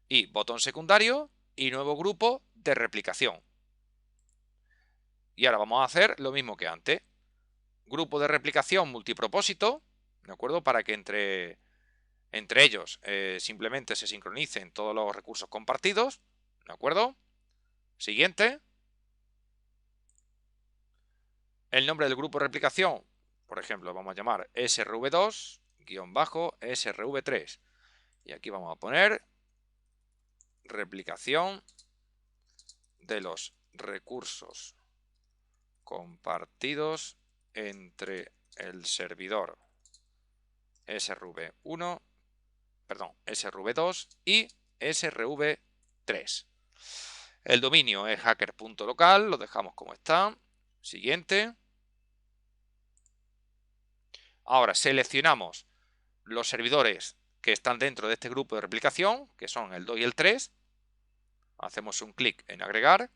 y botón secundario y nuevo grupo de replicación. Y ahora vamos a hacer lo mismo que antes. Grupo de replicación multipropósito, ¿de acuerdo? Para que entre ellos simplemente se sincronicen todos los recursos compartidos, ¿de acuerdo? Siguiente. El nombre del grupo de replicación, por ejemplo, vamos a llamar SRV2-SRV3. Y aquí vamos a poner replicación de los recursos compartidos entre el servidor SRV1, perdón, SRV2 y SRV3. El dominio es hacker.local, lo dejamos como está. Siguiente. Ahora seleccionamos los servidores que están dentro de este grupo de replicación, que son el 2 y el 3. Hacemos un clic en agregar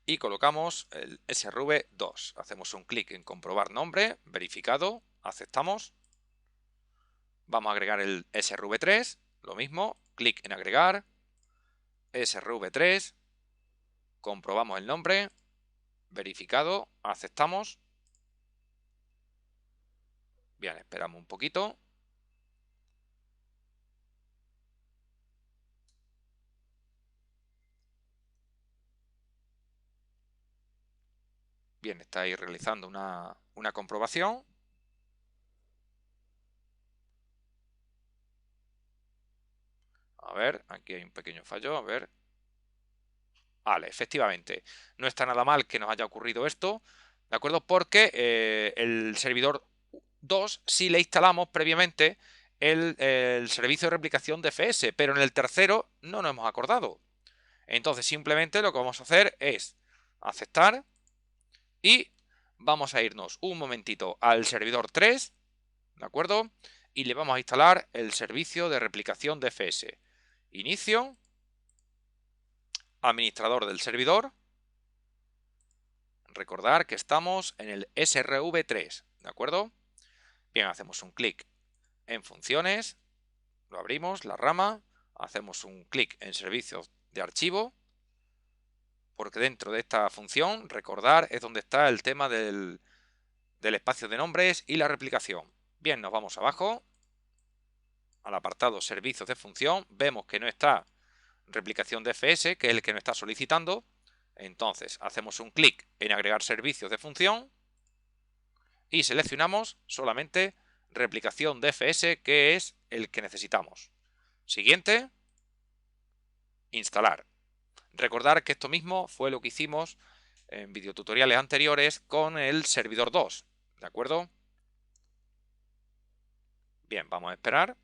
y colocamos el SRV2. Hacemos un clic en comprobar nombre, verificado, aceptamos. Vamos a agregar el SRV3, lo mismo, clic en agregar, SRV3, comprobamos el nombre, verificado, aceptamos. Bien, esperamos un poquito. Bien, está ahí realizando una comprobación. A ver, aquí hay un pequeño fallo, a ver. Vale, efectivamente, no está nada mal que nos haya ocurrido esto, ¿de acuerdo? Porque el servidor 2 sí le instalamos previamente el servicio de replicación de DFS, pero en el tercero no nos hemos acordado. Entonces simplemente lo que vamos a hacer es aceptar y vamos a irnos un momentito al servidor 3, ¿de acuerdo? Y le vamos a instalar el servicio de replicación de DFS. Inicio, administrador del servidor. Recordar que estamos en el SRV3, ¿de acuerdo? Bien, hacemos un clic en funciones, lo abrimos, la rama, hacemos un clic en servicios de archivo, porque dentro de esta función, recordar, es donde está el tema del espacio de nombres y la replicación. Bien, nos vamos abajo, al apartado servicios de función, vemos que no está replicación de DFS, que es el que nos está solicitando. Entonces, hacemos un clic en agregar servicios de función y seleccionamos solamente replicación DFS, que es el que necesitamos. Siguiente, instalar. Recordar que esto mismo fue lo que hicimos en videotutoriales anteriores con el servidor 2, ¿de acuerdo? Bien, vamos a esperar.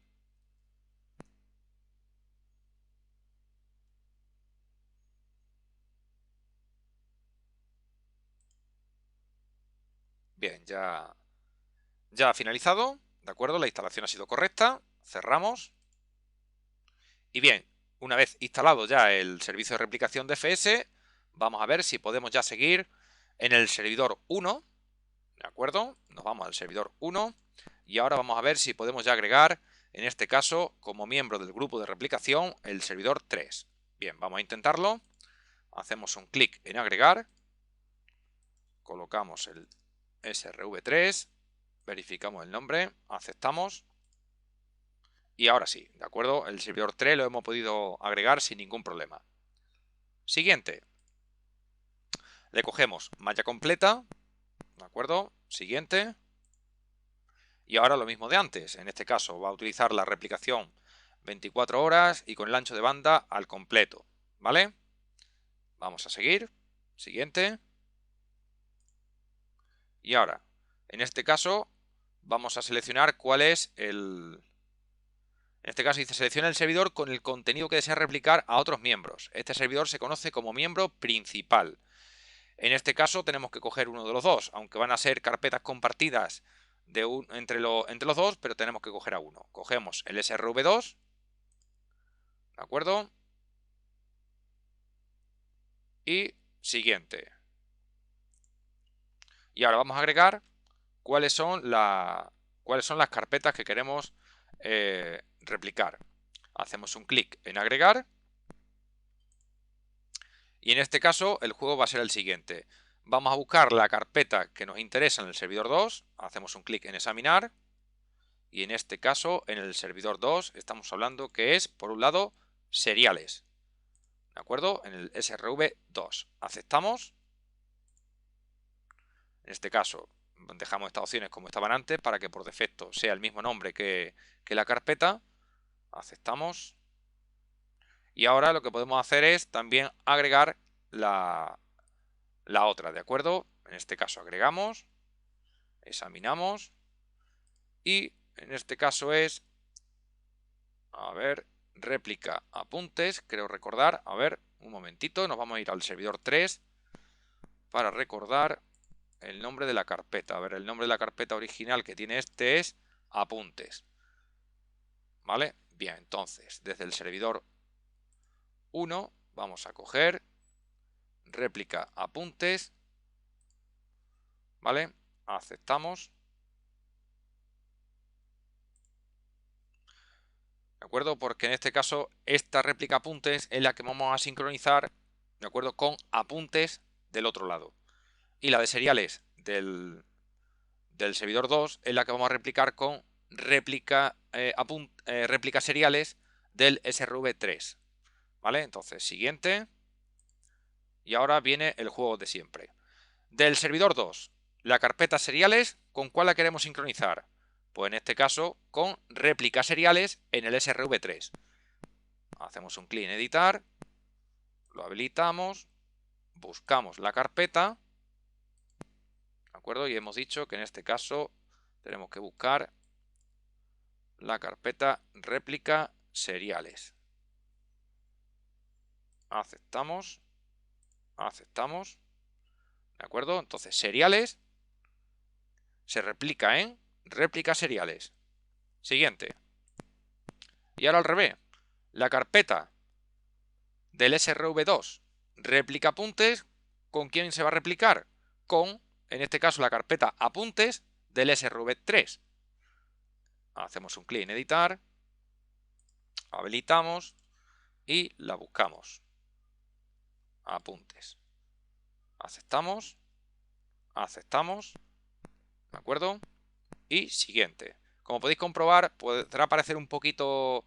Bien, ya ha finalizado, ¿de acuerdo? La instalación ha sido correcta. Cerramos. Y bien, una vez instalado ya el servicio de replicación de DFS, vamos a ver si podemos ya seguir en el servidor 1, ¿de acuerdo? Nos vamos al servidor 1 y ahora vamos a ver si podemos ya agregar, en este caso, como miembro del grupo de replicación, el servidor 3. Bien, vamos a intentarlo. hacemos un clic en agregar, colocamos el SRV3, verificamos el nombre, aceptamos. Y ahora sí, ¿de acuerdo? El servidor 3 lo hemos podido agregar sin ningún problema. Siguiente. Le cogemos malla completa, ¿de acuerdo? Siguiente. Y ahora lo mismo de antes. En este caso va a utilizar la replicación 24 horas y con el ancho de banda al completo, ¿vale? Vamos a seguir. Siguiente. Y ahora, en este caso, vamos a seleccionar cuál es el... En este caso dice selecciona el servidor con el contenido que desea replicar a otros miembros. Este servidor se conoce como miembro principal. En este caso tenemos que coger uno de los dos, aunque van a ser carpetas compartidas entre los dos, pero tenemos que coger a uno. Cogemos el SRV2, ¿de acuerdo? Y siguiente. Y ahora vamos a agregar cuáles son las carpetas que queremos replicar. Hacemos un clic en agregar. Y en este caso el juego va a ser el siguiente. Vamos a buscar la carpeta que nos interesa en el servidor 2. Hacemos un clic en examinar. Y en este caso, en el servidor 2, estamos hablando que es, por un lado, seriales. ¿De acuerdo? En el SRV2. Aceptamos. En este caso, dejamos estas opciones como estaban antes para que por defecto sea el mismo nombre que la carpeta. Aceptamos. Y ahora lo que podemos hacer es también agregar la otra, ¿de acuerdo? En este caso agregamos, examinamos y en este caso es, a ver, réplica apuntes, creo recordar, a ver, un momentito, nos vamos a ir al servidor 3 para recordar el nombre de la carpeta. A ver, el nombre de la carpeta original que tiene este es apuntes. ¿Vale? Bien, entonces, desde el servidor 1 vamos a coger réplica apuntes, ¿vale? Aceptamos. ¿De acuerdo? Porque en este caso esta réplica apuntes es la que vamos a sincronizar, ¿de acuerdo? Con apuntes del otro lado. Y la de seriales del servidor 2 es la que vamos a replicar con réplica seriales del SRV3. ¿Vale? Entonces, siguiente. Y ahora viene el juego de siempre. Del servidor 2, la carpeta seriales, ¿con cuál la queremos sincronizar? Pues en este caso con réplica seriales en el SRV3. Hacemos un clic en editar, lo habilitamos, buscamos la carpeta, ¿de acuerdo? Y hemos dicho que en este caso tenemos que buscar la carpeta réplica seriales. Aceptamos, aceptamos, ¿de acuerdo? Entonces seriales se replica en réplica seriales. Siguiente. Y ahora al revés, la carpeta del SRV2 réplica apuntes, ¿con quién se va a replicar? Con, en este caso, la carpeta apuntes del SRV3. Hacemos un clic en editar, habilitamos y la buscamos. Apuntes. Aceptamos, aceptamos, ¿de acuerdo? Y siguiente. Como podéis comprobar, podrá parecer un poquito...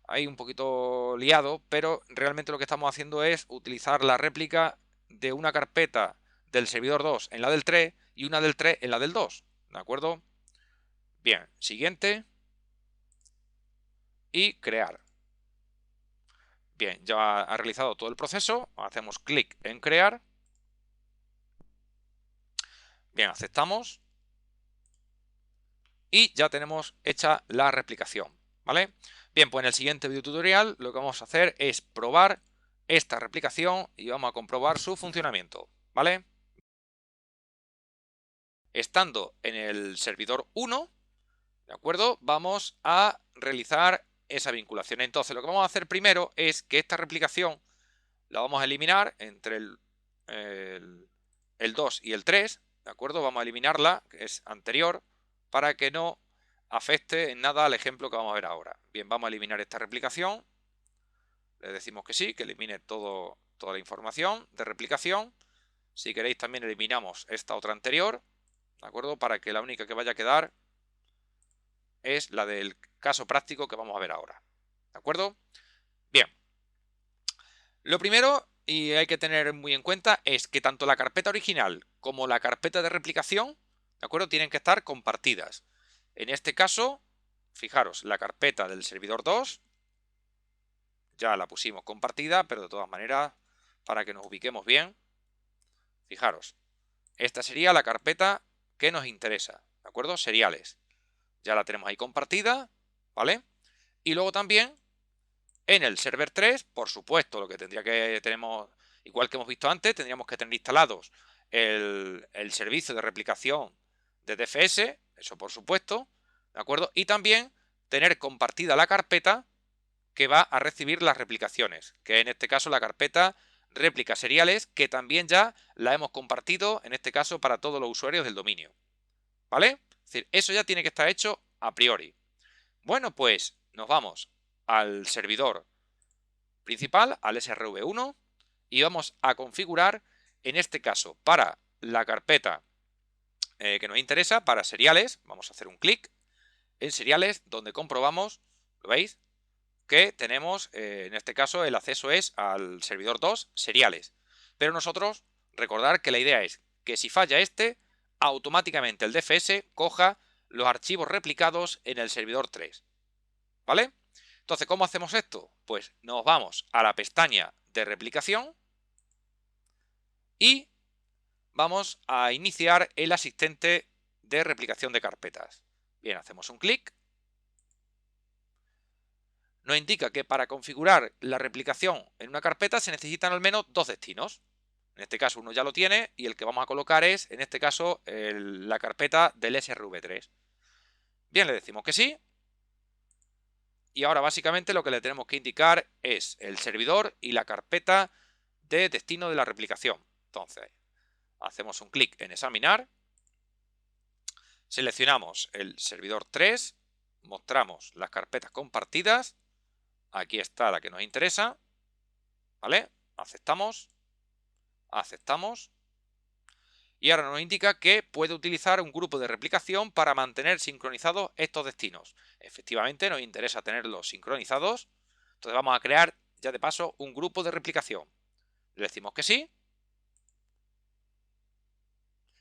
ahí un poquito liado, pero realmente lo que estamos haciendo es utilizar la réplica de una carpeta del servidor 2 en la del 3 y una del 3 en la del 2, ¿de acuerdo? Bien, siguiente y crear. Bien, ya ha realizado todo el proceso, hacemos clic en crear. Bien, aceptamos y ya tenemos hecha la replicación, ¿vale? Bien, pues en el siguiente video tutorial lo que vamos a hacer es probar esta replicación y vamos a comprobar su funcionamiento, ¿vale? Estando en el servidor 1, ¿de acuerdo? Vamos a realizar esa vinculación. Entonces, lo que vamos a hacer primero es que esta replicación la vamos a eliminar entre el 2 y el 3, ¿de acuerdo? Vamos a eliminarla, que es anterior, para que no afecte en nada al ejemplo que vamos a ver ahora. Bien, vamos a eliminar esta replicación. Le decimos que sí, que elimine toda la información de replicación. Si queréis también eliminamos esta otra anterior, ¿de acuerdo? Para que la única que vaya a quedar es la del caso práctico que vamos a ver ahora, ¿de acuerdo? Bien, lo primero, y hay que tener muy en cuenta, es que tanto la carpeta original como la carpeta de replicación, ¿de acuerdo? Tienen que estar compartidas. En este caso, fijaros, la carpeta del servidor 2 ya la pusimos compartida, pero de todas maneras, para que nos ubiquemos bien, fijaros, esta sería la carpeta que nos interesa, ¿de acuerdo? Seriales. Ya la tenemos ahí compartida, ¿vale? Y luego también en el server 3, por supuesto, lo que tenemos, igual que hemos visto antes, tendríamos que tener instalados el servicio de replicación de DFS, eso por supuesto, ¿de acuerdo? Y también tener compartida la carpeta que va a recibir las replicaciones, que en este caso la carpeta réplica seriales, que también ya la hemos compartido, en este caso para todos los usuarios del dominio, ¿vale? Es decir, eso ya tiene que estar hecho a priori. Bueno, pues nos vamos al servidor principal, al SRV1, y vamos a configurar, en este caso, para la carpeta que nos interesa, para seriales, vamos a hacer un clic en seriales, donde comprobamos, ¿lo veis? Que tenemos, en este caso, el acceso es al servidor 2, seriales. Pero nosotros, recordar que la idea es que si falla este, automáticamente el DFS coja los archivos replicados en el servidor 3. ¿Vale? Entonces, ¿cómo hacemos esto? Pues nos vamos a la pestaña de replicación y vamos a iniciar el asistente de replicación de carpetas. Bien, hacemos un clic. Nos indica que para configurar la replicación en una carpeta se necesitan al menos dos destinos. En este caso uno ya lo tiene y el que vamos a colocar es, en este caso, la carpeta del SRV3. Bien, le decimos que sí. Y ahora básicamente lo que le tenemos que indicar es el servidor y la carpeta de destino de la replicación. Entonces, hacemos un clic en examinar. Seleccionamos el servidor 3. Mostramos las carpetas compartidas. Aquí está la que nos interesa. ¿Vale? Aceptamos. Aceptamos. Y ahora nos indica que puede utilizar un grupo de replicación para mantener sincronizados estos destinos. Efectivamente, nos interesa tenerlos sincronizados. Entonces vamos a crear ya de paso un grupo de replicación. Le decimos que sí.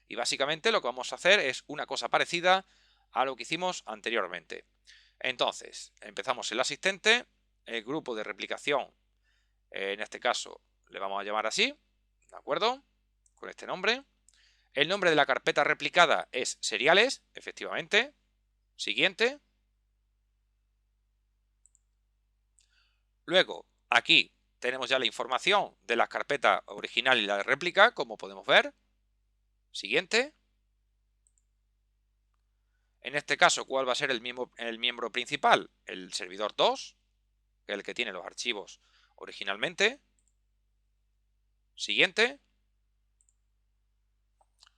Y básicamente lo que vamos a hacer es una cosa parecida a lo que hicimos anteriormente. Entonces, empezamos el asistente, el grupo de replicación, en este caso le vamos a llamar así, ¿de acuerdo? Con este nombre. El nombre de la carpeta replicada es seriales, efectivamente. Siguiente. Luego, aquí tenemos ya la información de la carpeta original y la de réplica, como podemos ver. Siguiente. En este caso, ¿cuál va a ser el miembro principal? El servidor 2, que es el que tiene los archivos originalmente. Siguiente.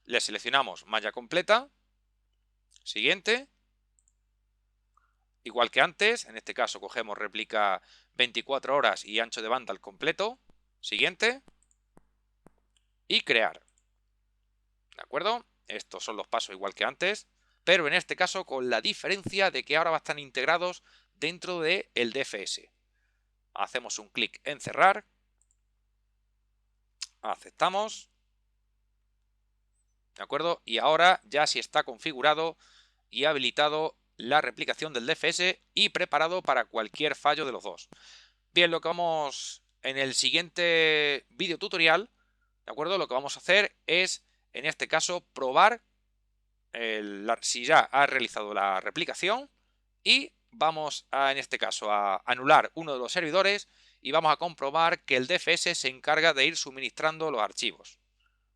Le seleccionamos malla completa. Siguiente. Igual que antes, en este caso cogemos réplica 24 horas y ancho de banda al completo. Siguiente. Y crear. ¿De acuerdo? Estos son los pasos igual que antes, pero en este caso con la diferencia de que ahora van a estar integrados dentro del DFS. Hacemos un clic en cerrar. Aceptamos. ¿De acuerdo? Y ahora ya sí está configurado y habilitado la replicación del DFS y preparado para cualquier fallo de los dos. Bien, lo que vamos en el siguiente vídeo tutorial, ¿de acuerdo? Lo que vamos a hacer es, en este caso, probar si ya ha realizado la replicación y vamos a, en este caso, a anular uno de los servidores y vamos a comprobar que el DFS se encarga de ir suministrando los archivos,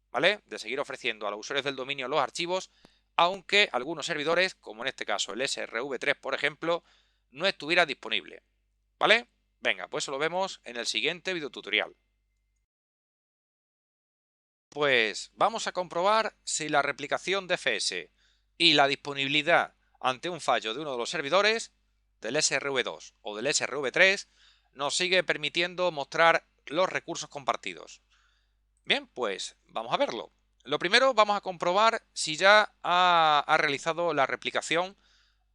¿vale? De seguir ofreciendo a los usuarios del dominio los archivos, aunque algunos servidores, como en este caso el SRV3, por ejemplo, no estuviera disponible, ¿vale? Venga, pues eso lo vemos en el siguiente videotutorial. Pues vamos a comprobar si la replicación DFS y la disponibilidad ante un fallo de uno de los servidores, del SRV2 o del SRV3, nos sigue permitiendo mostrar los recursos compartidos. Bien, pues vamos a verlo. Lo primero, vamos a comprobar si ya ha realizado la replicación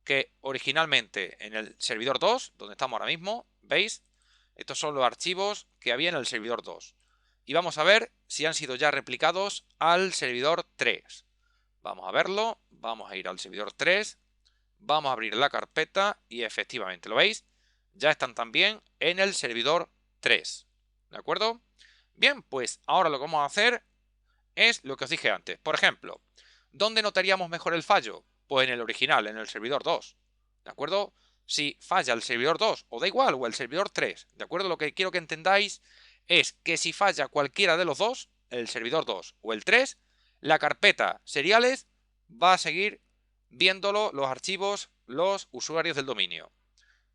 que originalmente en el servidor 2, donde estamos ahora mismo, ¿veis? Estos son los archivos que había en el servidor 2. Y vamos a ver si han sido ya replicados al servidor 3. Vamos a verlo, vamos a ir al servidor 3, vamos a abrir la carpeta y efectivamente, ¿lo veis? Ya están también en el servidor 3. ¿De acuerdo? Bien, pues ahora lo que vamos a hacer es lo que os dije antes. Por ejemplo, ¿dónde notaríamos mejor el fallo? Pues en el original, en el servidor 2. ¿De acuerdo? Si falla el servidor 2, o da igual, o el servidor 3. ¿De acuerdo? Lo que quiero que entendáis es que si falla cualquiera de los dos, el servidor 2 o el 3, la carpeta seriales va a seguir viéndolo los archivos, los usuarios del dominio.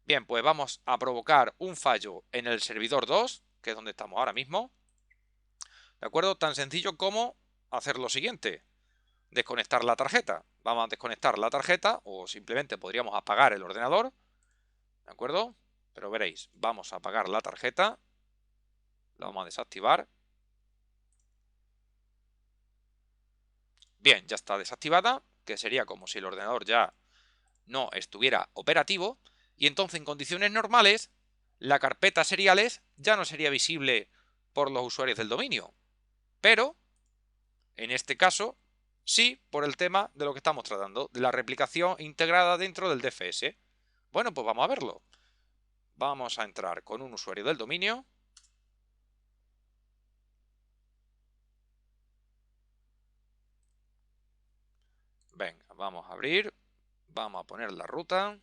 Bien, pues vamos a provocar un fallo en el servidor 2, que es donde estamos ahora mismo. ¿De acuerdo? Tan sencillo como hacer lo siguiente. Desconectar la tarjeta. Vamos a desconectar la tarjeta o simplemente podríamos apagar el ordenador. ¿De acuerdo? Pero veréis, vamos a apagar la tarjeta. La vamos a desactivar. Bien, ya está desactivada, que sería como si el ordenador ya no estuviera operativo. Y entonces en condiciones normales, la carpeta seriales ya no sería visible por los usuarios del dominio. Pero, en este caso, sí por el tema de lo que estamos tratando, de la replicación integrada dentro del DFS. Bueno, pues vamos a verlo. Vamos a entrar con un usuario del dominio. Venga, vamos a abrir. Vamos a poner la ruta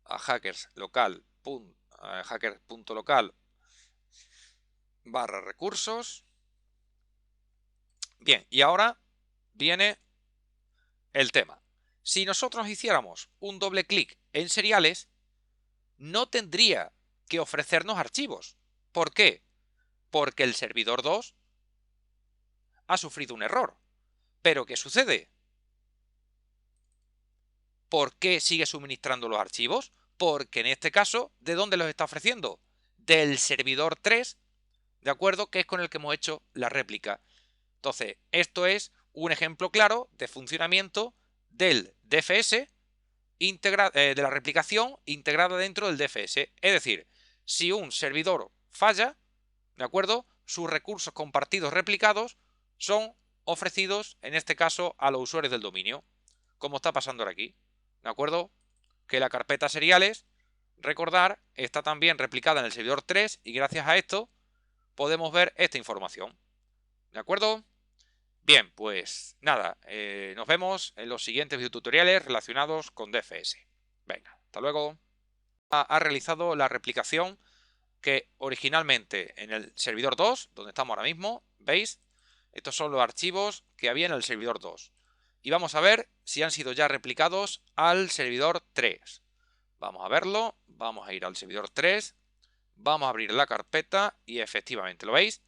a hackers.local /recursos. Bien, y ahora viene el tema. Si nosotros hiciéramos un doble clic en seriales, no tendría que ofrecernos archivos. ¿Por qué? Porque el servidor 2 ha sufrido un error. ¿Pero qué sucede? ¿Por qué sigue suministrando los archivos? Porque en este caso, ¿de dónde los está ofreciendo? Del servidor 3, ¿de acuerdo? Que es con el que hemos hecho la réplica. Entonces, esto es un ejemplo claro de funcionamiento del DFS, de la replicación integrada dentro del DFS. Es decir, si un servidor falla, ¿de acuerdo? Sus recursos compartidos replicados son ofrecidos, en este caso, a los usuarios del dominio, como está pasando ahora aquí. ¿De acuerdo? Que la carpeta seriales, recordar, está también replicada en el servidor 3 y gracias a esto podemos ver esta información. ¿De acuerdo? Bien, pues nada, nos vemos en los siguientes videotutoriales relacionados con DFS. Venga, hasta luego. Ha realizado la replicación que originalmente en el servidor 2, donde estamos ahora mismo, ¿veis? Estos son los archivos que había en el servidor 2. Y vamos a ver si han sido ya replicados al servidor 3. Vamos a verlo, vamos a ir al servidor 3, vamos a abrir la carpeta y efectivamente, ¿lo veis?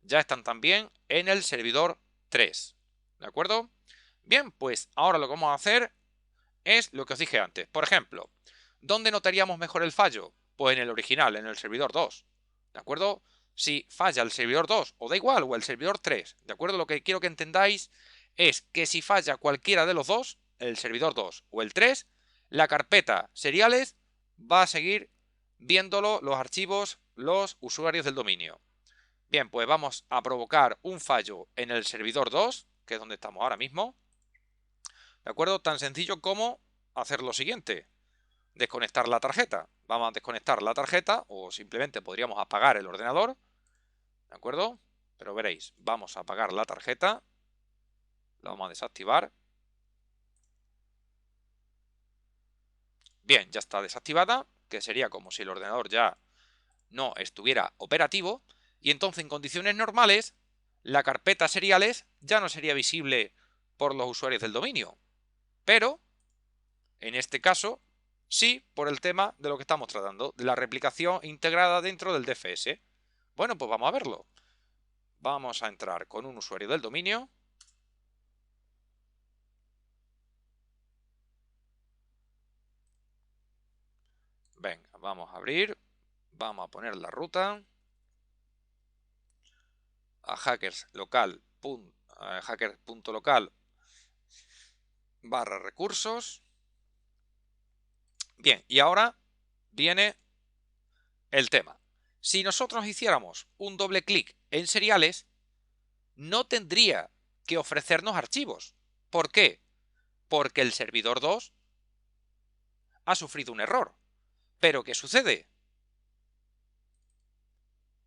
Ya están también en el servidor 3. ¿De acuerdo? Bien, pues ahora lo que vamos a hacer es lo que os dije antes. Por ejemplo, ¿dónde notaríamos mejor el fallo? Pues en el original, en el servidor 2. ¿De acuerdo? Si falla el servidor 2, o da igual, o el servidor 3. ¿De acuerdo? Lo que quiero que entendáis es que si falla cualquiera de los dos, el servidor 2 o el 3, la carpeta seriales va a seguir viéndolo los archivos, los usuarios del dominio. Bien, pues vamos a provocar un fallo en el servidor 2, que es donde estamos ahora mismo. ¿De acuerdo? Tan sencillo como hacer lo siguiente. Desconectar la tarjeta. Vamos a desconectar la tarjeta o simplemente podríamos apagar el ordenador. ¿De acuerdo? Pero veréis, vamos a apagar la tarjeta. La vamos a desactivar. Bien, ya está desactivada, que sería como si el ordenador ya no estuviera operativo. Y entonces en condiciones normales, la carpeta seriales ya no sería visible por los usuarios del dominio. Pero, en este caso, sí por el tema de lo que estamos tratando, de la replicación integrada dentro del DFS. Bueno, pues vamos a verlo. Vamos a entrar con un usuario del dominio. Venga, vamos a abrir, vamos a poner la ruta a hackers.local /recursos. Bien, y ahora viene el tema. Si nosotros hiciéramos un doble clic en seriales, no tendría que ofrecernos archivos. ¿Por qué? Porque el servidor 2 ha sufrido un error. ¿Pero qué sucede?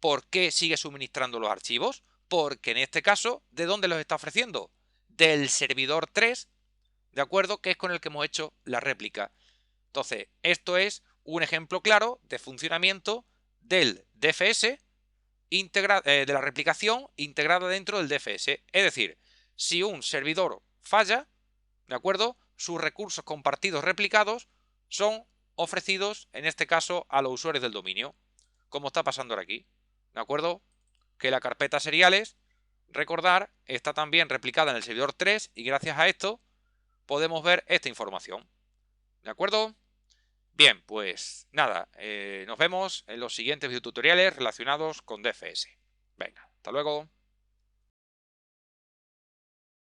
¿Por qué sigue suministrando los archivos? Porque en este caso, ¿de dónde los está ofreciendo? Del servidor 3, ¿de acuerdo? Que es con el que hemos hecho la réplica. Entonces, esto es un ejemplo claro de funcionamiento del DFS, de la replicación integrada dentro del DFS. Es decir, si un servidor falla, ¿de acuerdo? Sus recursos compartidos replicados son ofrecidos, en este caso, a los usuarios del dominio, como está pasando ahora aquí. ¿De acuerdo? Que la carpeta seriales, recordar, está también replicada en el servidor 3 y gracias a esto podemos ver esta información. ¿De acuerdo? Bien, pues nada, nos vemos en los siguientes videotutoriales relacionados con DFS. Venga, hasta luego.